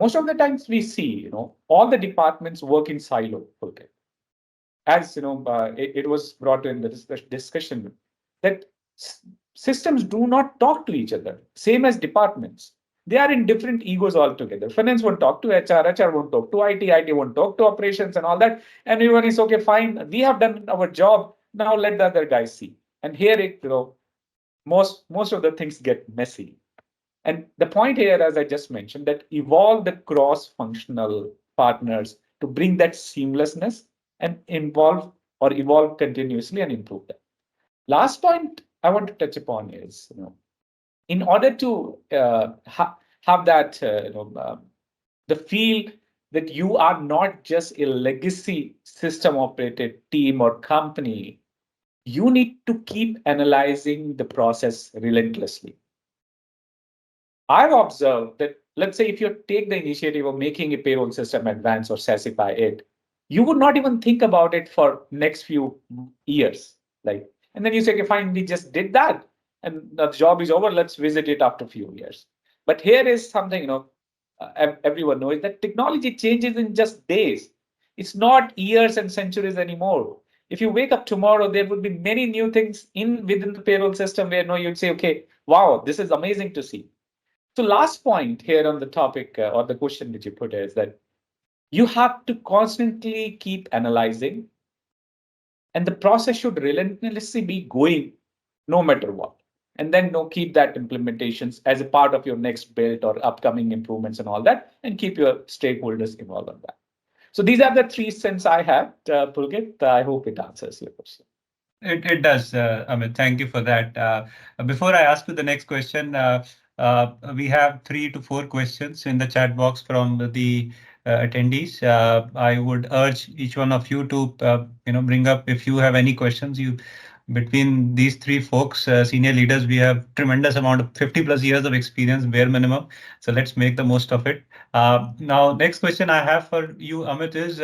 Most of the times we see, all the departments work in silo. Okay. As it was brought in the discussion that systems do not talk to each other, same as departments. They are in different egos altogether. Finance won't talk to HR won't talk to IT won't talk to operations and all that. And everyone is okay, fine. We have done our job. Now let the other guys see. And here most of the things get messy. And the point here, as I just mentioned, that evolve the cross-functional partners to bring that seamlessness and evolve continuously and improve that. Last point I want to touch upon is, in order to have that, the feel that you are not just a legacy system operated team or company, you need to keep analyzing the process relentlessly. I've observed that, let's say, if you take the initiative of making a payroll system advance or SASify it, you would not even think about it for next few years. And then you say, okay, fine, we just did that, and the job is over. Let's visit it after a few years. But here is something, everyone knows that technology changes in just days. It's not years and centuries anymore. If you wake up tomorrow, there would be many new things within the payroll system where you'd say, okay, wow, this is amazing to see. So last point here on the topic or the question that you put is that you have to constantly keep analyzing, and the process should relentlessly be going no matter what. And then keep that implementations as a part of your next build or upcoming improvements and all that, and keep your stakeholders involved on that. So these are the 3 cents I have, Pulkit. I hope it answers your question. It does, Amit. Thank you for that. Before I ask you the next question, we have 3 to 4 questions in the chat box from the attendees. I would urge each one of you to bring up if you have any questions. Between these 3 folks, senior leaders, we have tremendous amount of 50 plus years of experience, bare minimum. So let's make the most of it. Now, next question I have for you, Amit, is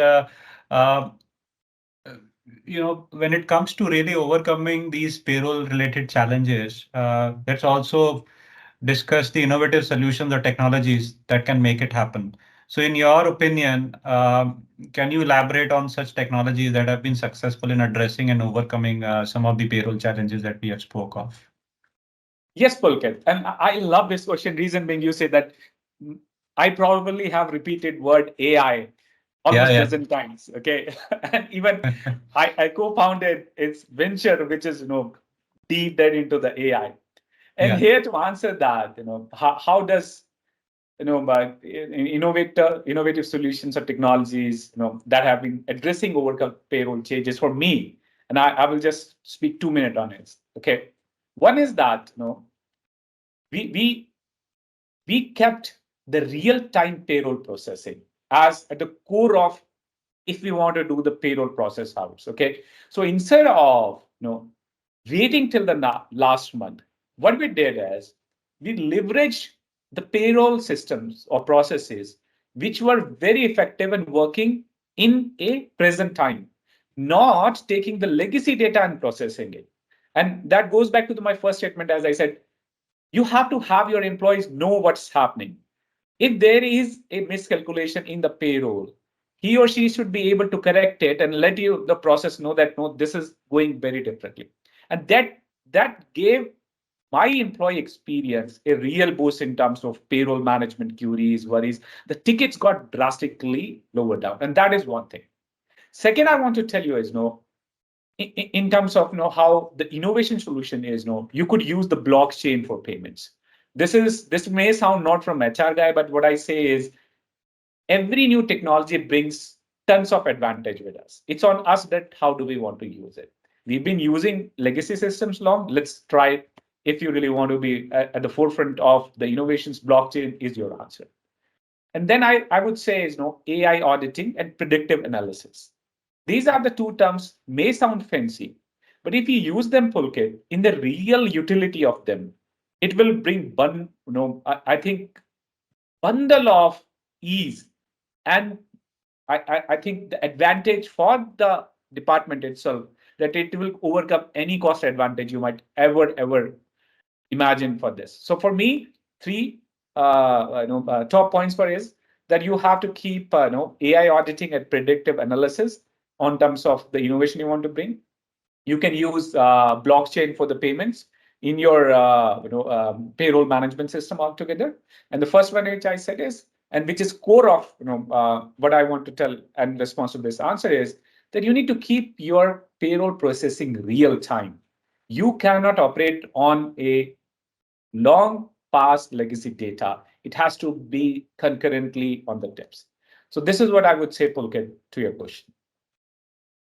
when it comes to really overcoming these payroll related challenges, let's also discuss the innovative solutions or technologies that can make it happen. So in your opinion, can you elaborate on such technologies that have been successful in addressing and overcoming some of the payroll challenges that we have spoke of? Yes, Pulkit. And I love this question. Reason being, you say that I probably have repeated word AI almost dozen times. Okay. And even I co-founded its venture, which is, deep dive into the AI. And here to answer that, how does, innovative solutions or technologies, that have been addressing overcome payroll changes for me. And I will just speak 2 minutes on it. Okay. One is that, we kept the real-time payroll processing as at the core of if we want to do the payroll process hours. Okay, so instead of waiting till the last month, what we did is we leveraged the payroll systems or processes which were very effective and working in a present time, not taking the legacy data and processing it. And that goes back to my first statement, as I said, you have to have your employees know what's happening. If there is a miscalculation in the payroll, he or she should be able to correct it and let the process know that no, this is going very differently. And that gave my employee experience a real boost in terms of payroll management queries, worries. The tickets got drastically lower down. And that is one thing. Second, I want to tell you is in terms of how the innovation solution is, you could use the blockchain for payments. This may sound not from HR guy, but what I say is every new technology brings tons of advantage with us. It's on us that how do we want to use it. We've been using legacy systems long. Let's try it. If you really want to be at the forefront of the innovations, blockchain is your answer. And then I would say is AI auditing and predictive analysis. These are the two terms may sound fancy, but if you use them, Pulkit, in the real utility of them, it will bring I think bundle of ease and I think the advantage for the department itself that it will overcome any cost advantage you might ever imagine for this. So for me, three top points for is that you have to keep AI auditing and predictive analysis on terms of the innovation you want to bring. You can use blockchain for the payments in your payroll management system altogether. And the first one which I said is, and which is core of what I want to tell and response to this answer is that you need to keep your payroll processing real time. You cannot operate on a long past legacy data. It has to be concurrently on the tips. So this is what I would say, Pulkit, to your question.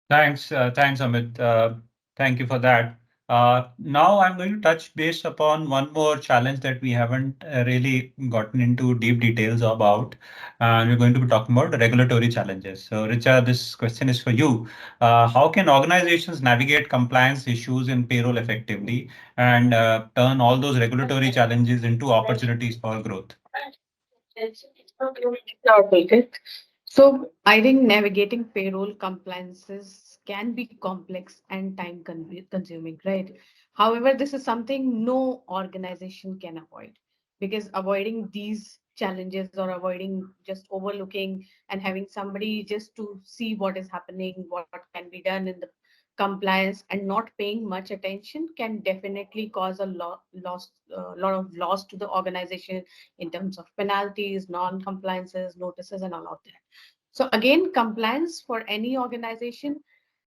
Thanks, Amit. Thank you for that. Now I'm going to touch base upon one more challenge that we haven't really gotten into deep details about. We're going to be talking about the regulatory challenges. So, Richa, this question is for you. How can organizations navigate compliance issues in payroll effectively and turn all those regulatory challenges into opportunities for growth? Sure, Pulkit. So I think navigating payroll compliances can be complex and time consuming, right? However, this is something no organization can avoid because avoiding these challenges or avoiding just overlooking and having somebody just to see what is happening, what can be done in the compliance and not paying much attention can definitely cause a lot of loss to the organization in terms of penalties, non-compliances, notices, and all of that. So again, compliance for any organization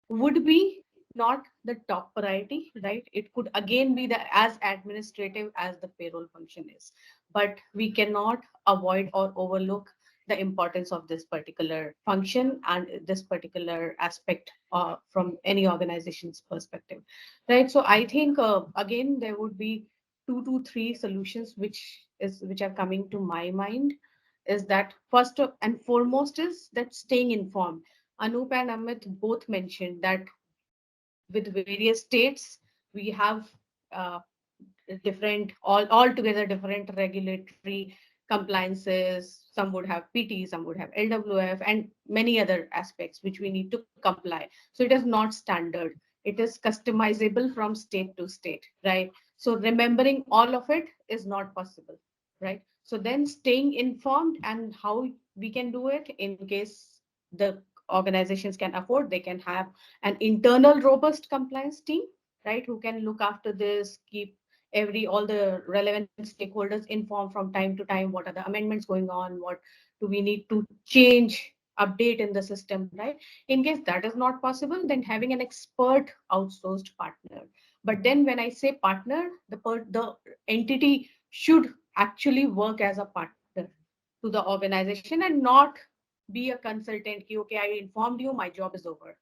would be not the top priority, right? It could again be the as administrative as the payroll function is, but we cannot avoid or overlook the importance of this particular function and this particular aspect from any organization's perspective, right? So I think again there would be 2 to 3 solutions which are coming to my mind. Is that first and foremost is that staying informed. Anup and Amit both mentioned that with various states, we have uh, different, altogether different regulatory compliances. Some would have PT, some would have LWF, and many other aspects which we need to comply. So it is not standard. It is customizable from state to state, right? So remembering all of it is not possible, right? So then staying informed and how we can do it in case the organizations can afford, they can have an internal robust compliance team, right, who can look after this, keep all the relevant stakeholders informed from time to time. What are the amendments going on? What do we need to change, update in the system, right? In case that is not possible, then having an expert outsourced partner. But then when I say partner, the entity should actually work as a partner to the organization and not be a consultant. Okay, I informed you, my job is over.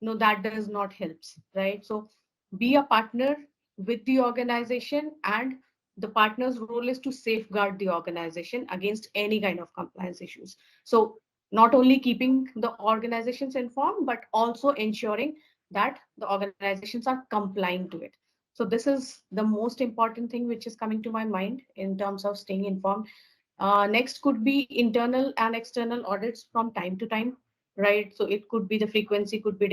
No, that does not helps, right? So be a partner with the organization, and the partner's role is to safeguard the organization against any kind of compliance issues. So not only keeping the organizations informed but also ensuring that the organizations are complying to it. So this is the most important thing which is coming to my mind in terms of staying informed. Next could be internal and external audits from time to time, right? So it could be the frequency could be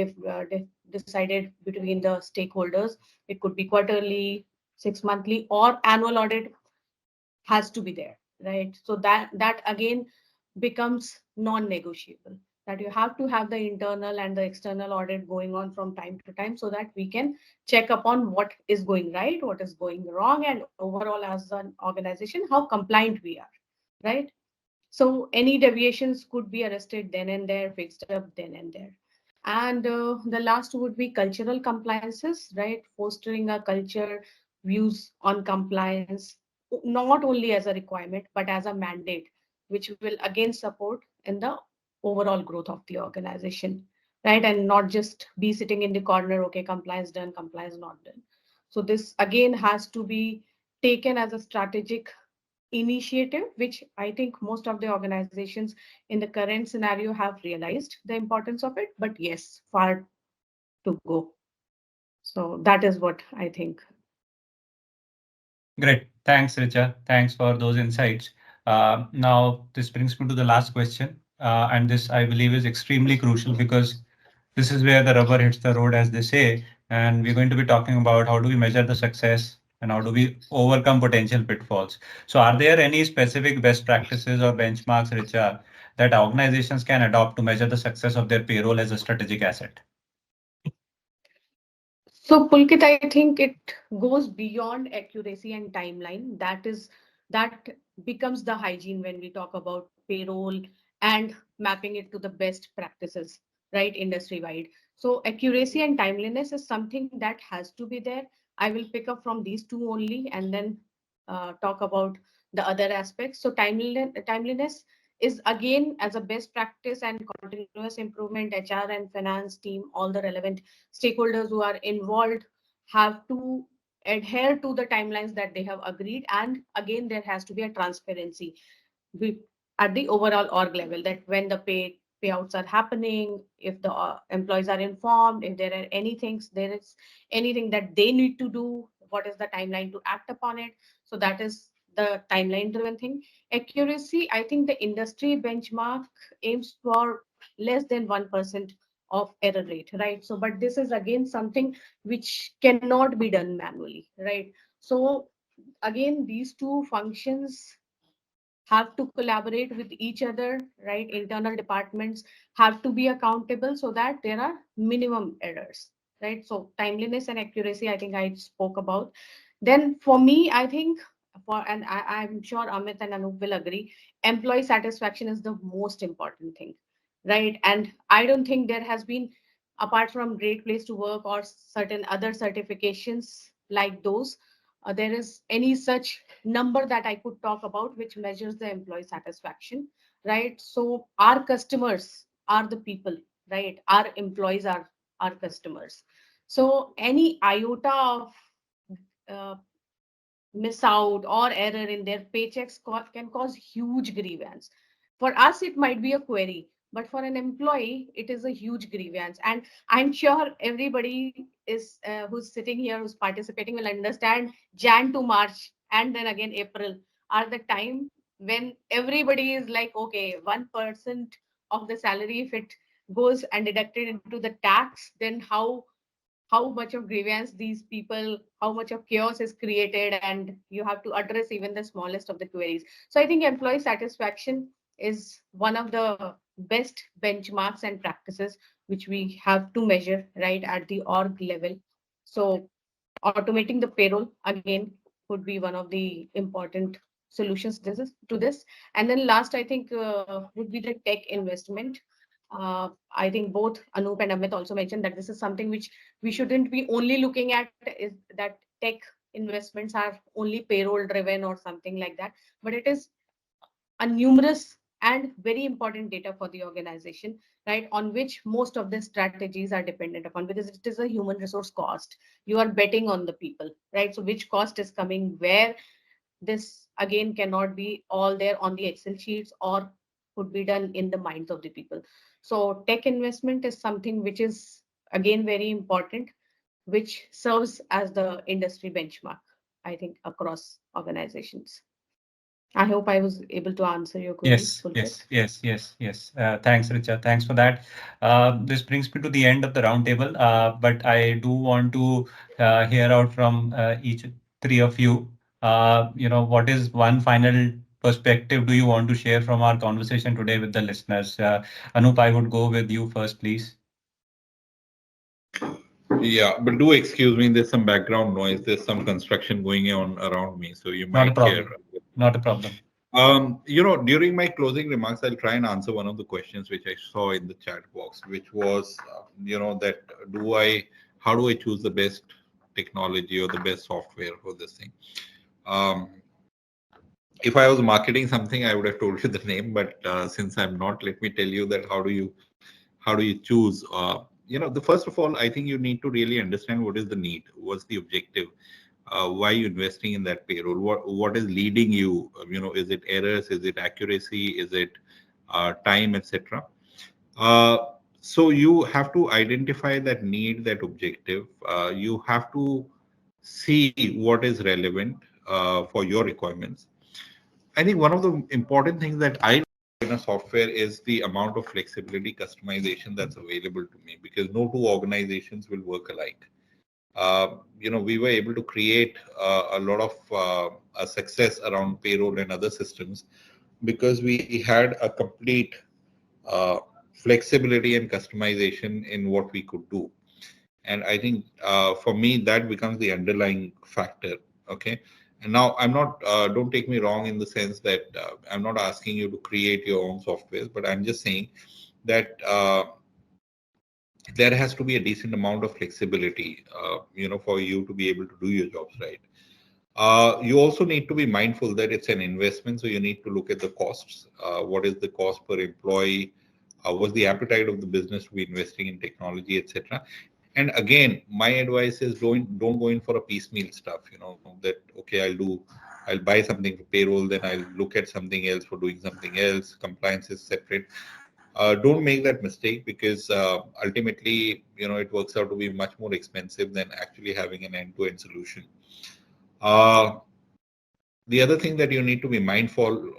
decided between the stakeholders. It could be quarterly, 6 monthly, or annual audit has to be there, right? So that again becomes non-negotiable. That you have to have the internal and the external audit going on from time to time so that we can check upon what is going right, what is going wrong, and overall as an organization, how compliant we are, right? So any deviations could be arrested then and there, fixed up then and there. And the last would be cultural compliances, right? Fostering a culture, views on compliance, not only as a requirement, but as a mandate, which will again support in the overall growth of the organization, right? And not just be sitting in the corner, okay, compliance done, compliance not done. So this again has to be taken as a strategic initiative, which I think most of the organizations in the current scenario have realized the importance of it, but yes, far to go. So that is what I think. Great. Thanks, Richa. Thanks for those insights. Now, this brings me to the last question. And this, I believe, is extremely crucial because this is where the rubber hits the road, as they say. And we're going to be talking about how do we measure the success and how do we overcome potential pitfalls. So, are there any specific best practices or benchmarks, Richa, that organizations can adopt to measure the success of their payroll as a strategic asset? So Pulkit, I think it goes beyond accuracy and timeline. That becomes the hygiene when we talk about payroll and mapping it to the best practices, right, industry wide. So accuracy and timeliness is something that has to be there. I will pick up from these two only and then talk about the other aspects. So timeliness is again as a best practice and continuous improvement. HR and finance team, all the relevant stakeholders who are involved have to adhere to the timelines that they have agreed. And again, there has to be a transparency at the overall org level, that when the payouts are happening, if the employees are informed, if there is anything that they need to do, what is the timeline to act upon it. So that is the timeline driven thing. Accuracy, I think the industry benchmark aims for less than 1% of error rate, right? So but this is again something which cannot be done manually, right? So again, these two functions have to collaborate with each other, right? Internal departments have to be accountable so that there are minimum errors, right? So timeliness and accuracy, I think I spoke about. Then for me, I think and I'm sure Amit and Anup will agree, employee satisfaction is the most important thing, right? And I don't think there has been, apart from Great Place to Work or certain other certifications like those, there is any such number that I could talk about which measures the employee satisfaction, right? So our customers are the people, right? Our employees are our customers. So any iota of uh, miss out or error in their paychecks can cause huge grievance. For us, it might be a query, but for an employee, it is a huge grievance. And I'm sure everybody is who's sitting here, who's participating, will understand Jan to March and then again April are the time when everybody is like, okay, 1% of the salary, if it goes and deducted into the tax, then how much of grievance these people, how much of chaos is created, and you have to address even the smallest of the queries. So I think employee satisfaction is one of the best benchmarks and practices which we have to measure right at the org level. So automating the payroll again would be one of the important solutions to this. And then last, I think would be the tech investment. I think both Anup and Amit also mentioned that this is something which we shouldn't be only looking at, is that tech investments are only payroll driven or something like that, but it is a numerous and very important data for the organization, right? On which most of the strategies are dependent upon, because it is a human resource cost. You are betting on the people, right? So which cost is coming where? This again cannot be all there on the Excel sheets or could be done in the minds of the people. So tech investment is something which is again very important, which serves as the industry benchmark, I think, across organizations. I hope I was able to answer your query, Yes, Pulkit. yes, yes, yes, yes. Thanks, Richa. Thanks for that. This brings me to the end of the roundtable, but I do want to hear out from each three of you. What is one final perspective do you want to share from our conversation today with the listeners? Anup, I would go with you first, please. Yeah, but do excuse me, there's some background noise. There's some construction going on around me, so you Not a might hear. problem. Not a problem. During my closing remarks, I'll try and answer one of the questions which I saw in the chat box, which was, that how do I choose the best technology or the best software for this thing? Um, if I was marketing something, I would have told you the name, but since I'm not, let me tell you that how do you choose? The first of all, I think you need to really understand what is the need, what's the objective, why are you investing in that payroll, what is leading you, is it errors, is it accuracy, is it time, etc. uh, so you have to identify that need, that objective. You have to see what is relevant for your requirements. I think one of the important things that I in a software is the amount of flexibility, customization that's available to me, because no two organizations will work alike. We were able to create a lot of a success around payroll and other systems because we had a complete uh, flexibility and customization in what we could do. And I think for me, that becomes the underlying factor. Okay. And now I'm not, don't take me wrong in the sense that I'm not asking you to create your own software, but I'm just saying that there has to be a decent amount of flexibility, for you to be able to do your jobs right. You also need to be mindful that it's an investment, so you need to look at the costs. What is the cost per employee? What's the appetite of the business to be investing in technology, etc. And again, my advice is don't go in for a piecemeal stuff. That okay, I'll buy something for payroll, then I'll look at something else for doing something else. Compliance is separate. Don't make that mistake because ultimately, it works out to be much more expensive than actually having an end-to-end solution. Uh, the other thing that you need to be mindful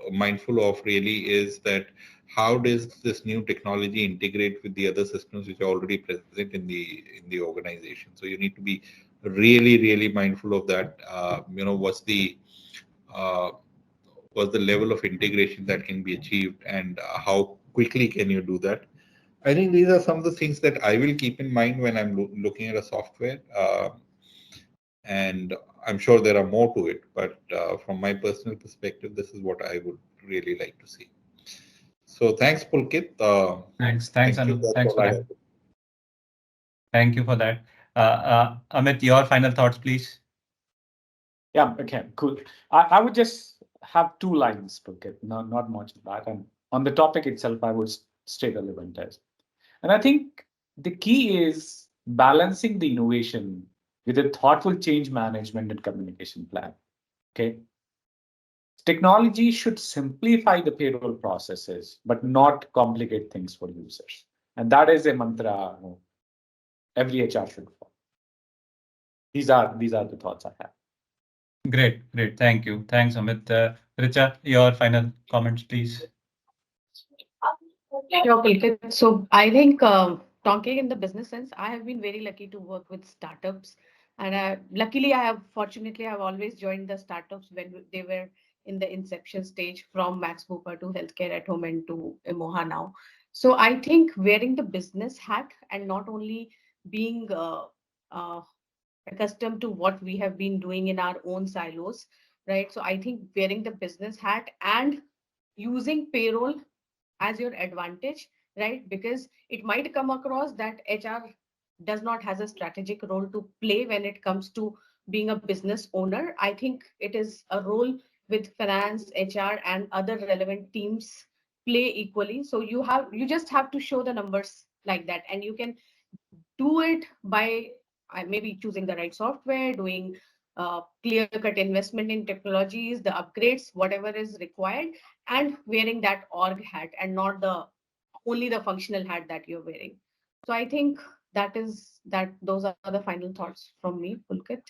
of really is that how does this new technology integrate with the other systems which are already present in the organization? So you need to be really mindful of that. Uh, what's the level of integration that can be achieved, and how quickly can you do that? I think these are some of the things that I will keep in mind when I'm looking at a software. And I'm sure there are more to it, but from my personal perspective, this is what I would really like to see. So thanks, Pulkit. Thanks, Thank you. Anu. That's Thanks all for I that. have. Thank you for that. Amit, your final thoughts, please. Yeah, okay, cool. I would just have two lines, Pulkit, not much of that. And on the topic itself, I would stay relevant as. And I think the key is balancing the innovation with a thoughtful change management and communication plan. Okay. Technology should simplify the payroll processes, but not complicate things for users. And that is a mantra every HR should follow. These are the thoughts I have. Great. Thank you. Thanks, Amit. Richa, your final comments, please. Sure, Pulkit. So I think talking in the business sense, I have been very lucky to work with startups, and luckily, fortunately, I've always joined the startups when they were in the inception stage, from Max Cooper to Healthcare at Home and to Emoha now. So I think wearing the business hat and not only being uh, accustomed to what we have been doing in our own silos, right? So I think wearing the business hat and using payroll as your advantage, right? Because it might come across that HR does not has a strategic role to play when it comes to being a business owner. I think it is a role with finance, HR, and other relevant teams play equally. So you just have to show the numbers like that, and you can do it by maybe choosing the right software, doing clear-cut investment in technologies, the upgrades, whatever is required, and wearing that org hat and not the only the functional hat that you're wearing. So I think those are the final thoughts from me, Pulkit.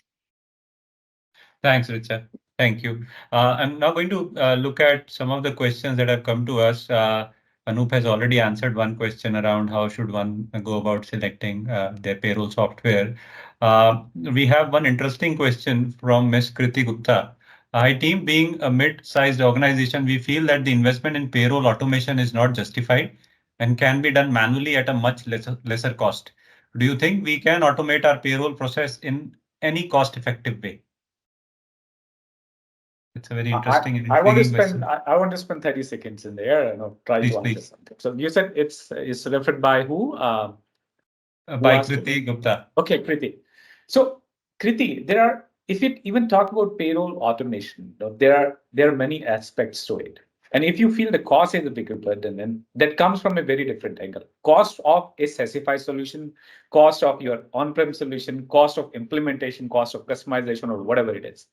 Thanks, Richa. Thank you. I'm now going to look at some of the questions that have come to us. Anup has already answered one question around how should one go about selecting their payroll software. We have one interesting question from Ms. Kriti Gupta. Hi team, being a mid-sized organization, we feel that the investment in payroll automation is not justified and can be done manually at a much lesser cost. Do you think we can automate our payroll process in any cost-effective way? It's a very interesting and I want to intriguing spend question. I want to spend 30 seconds in there and try Please, to answer please. something. So you said it's referred by who? Who By asked it? Kriti Gupta. Okay, Kriti. So Kriti, there are, if you even talk about payroll automation, there are many aspects to it. And if you feel the cost is a bigger burden, then that comes from a very different angle. Cost of a SASIFI solution, cost of your on-prem solution, cost of implementation, cost of customization, or whatever it is.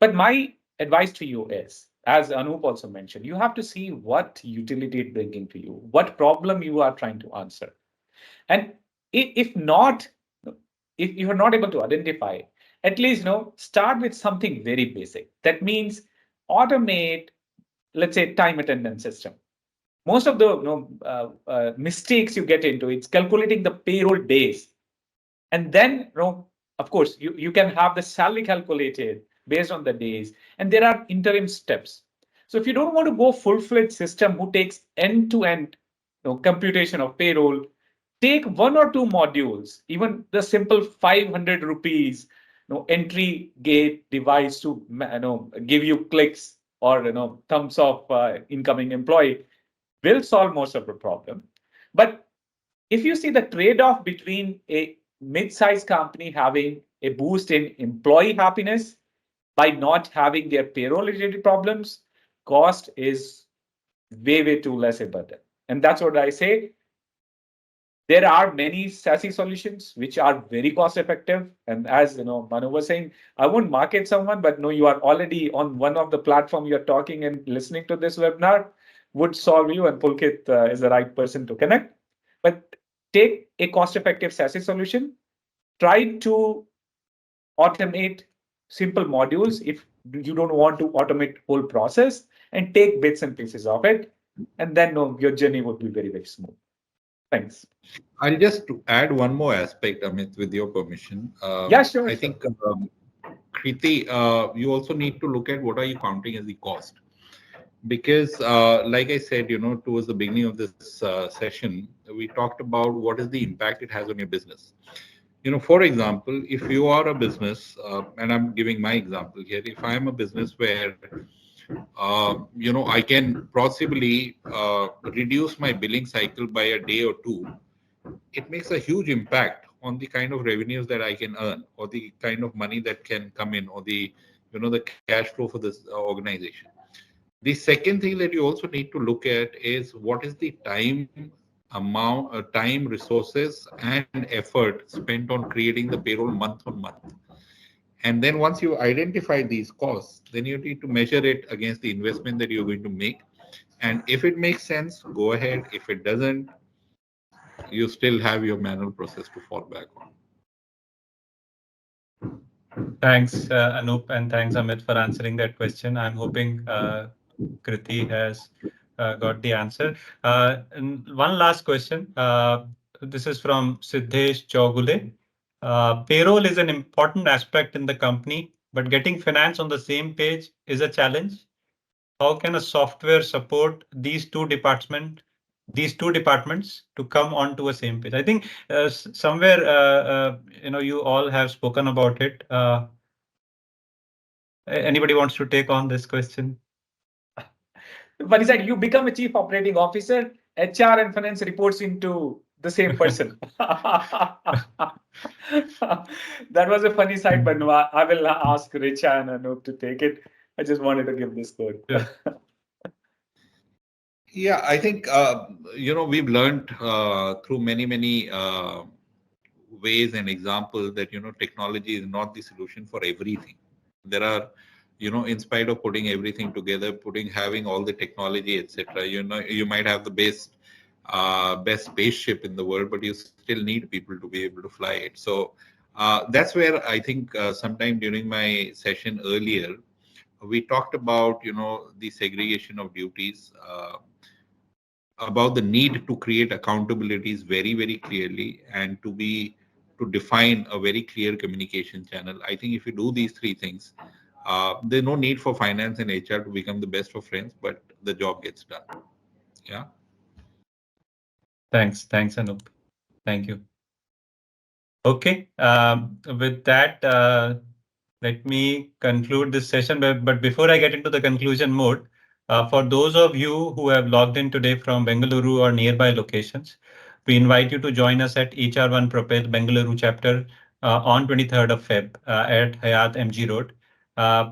But my advice to you is, as Anup also mentioned, you have to see what utility it bringing to you, what problem you are trying to answer. And if not, if you are not able to identify, at least start with something very basic. That means automate, let's say, time attendance system. Most of the mistakes you get into, it's calculating the payroll days. And then, of course, you can have the salary calculated based on the days, and there are interim steps. So if you don't want to go full-fledged system who takes end-to-end computation of payroll, take one or two modules, even the simple 500 rupees entry gate device to give you clicks or thumbs up incoming employee will solve most of the problem. But if you see the trade-off between a mid-sized company having a boost in employee happiness by not having their payroll-related problems, cost is way too less a burden. And that's what I say. There are many SASE solutions which are very cost effective. And as Manu was saying, I won't market someone, but no, you are already on one of the platform you're talking and listening to this webinar would solve you, and Pulkit is the right person to connect. But take a cost effective SASE solution, try to automate simple modules if you don't want to automate whole process, and take bits and pieces of it. And then your journey would be very smooth. Thanks. I'll just add one more aspect, Amit, with your permission. Yeah, sure. I think, Kriti, you also need to look at what are you counting as the cost. Because, like I said, towards the beginning of this session, we talked about what is the impact it has on your business. For example, if you are a business, and I'm giving my example here, if I'm a business where I can possibly reduce my billing cycle by a day or two, it makes a huge impact on the kind of revenues that I can earn, or the kind of money that can come in, or the cash flow for this organization. The second thing that you also need to look at is what is the time, resources, and effort spent on creating the payroll month on month. And then once you identify these costs, then you need to measure it against the investment that you're going to make. And if it makes sense, go ahead. If it doesn't, you still have your manual process to fall back on. Thanks, Anup, and thanks, Amit, for answering that question. I'm hoping Kriti has got the answer. And one last question. This is from Siddhesh Chaugule. Payroll is an important aspect in the company, but getting finance on the same page is a challenge. How can a software support these two departments to come onto a same page? I think somewhere you all have spoken about it. Anybody wants to take on this question? But is that you become a chief operating officer, HR and finance reports into the same person. That was a funny side, but no, I will ask Richa and Anup to take it. I just wanted to give this code. Yeah. Yeah, I think, we've learned through many ways and examples that, technology is not the solution for everything. There are, in spite of putting everything together, having all the technology, etc., you might have the best spaceship in the world, but you still need people to be able to fly it. So that's where I think sometime during my session earlier, we talked about, the segregation of duties, about the need to create accountabilities very clearly, and to define a very clear communication channel. I think if you do these three things, there's no need for finance and HR to become the best of friends, but the job gets done. Yeah. Thanks, Anup. Thank you. Okay. With that, let me conclude this session. But before I get into the conclusion mode, for those of you who have logged in today from Bengaluru or nearby locations, we invite you to join us at HR1 Propel Bengaluru chapter on 23rd of Feb at Hayat MG Road.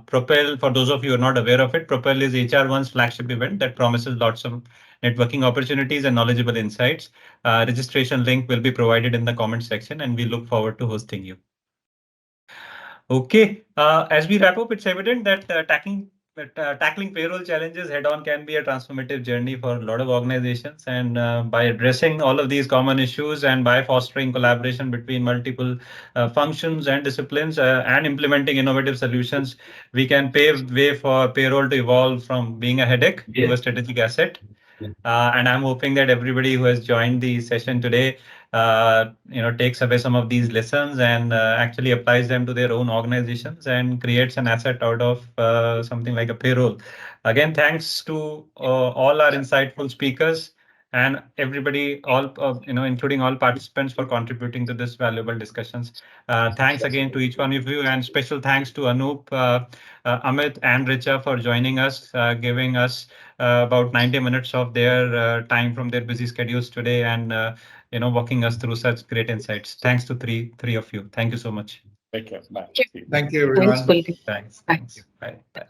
Propel, for those of you who are not aware of it, Propel is HR1's flagship event that promises lots of networking opportunities and knowledgeable insights. Registration link will be provided in the comment section, and we look forward to hosting you. Okay, as we wrap up, it's evident that tackling payroll challenges head-on can be a transformative journey for a lot of organizations. And by addressing all of these common issues and by fostering collaboration between multiple functions and disciplines and implementing innovative solutions, we can pave way for payroll to evolve from being a headache to a strategic asset. And I'm hoping that everybody who has joined the session today, takes away some of these lessons and actually applies them to their own organizations and creates an asset out of something like a payroll. Again, thanks to all our insightful speakers and everybody, all including all participants, for contributing to this valuable discussions. Thanks again to each one of you, and special thanks to Anup, Amit, and Richa for joining us, giving us about 90 minutes of their time from their busy schedules today, and walking us through such great insights. Thanks to three of you. Thank you so much. Take care. Bye. Thank you, Thanks, everyone. Pulkit. Thanks. Bye. Thanks. Bye. Bye.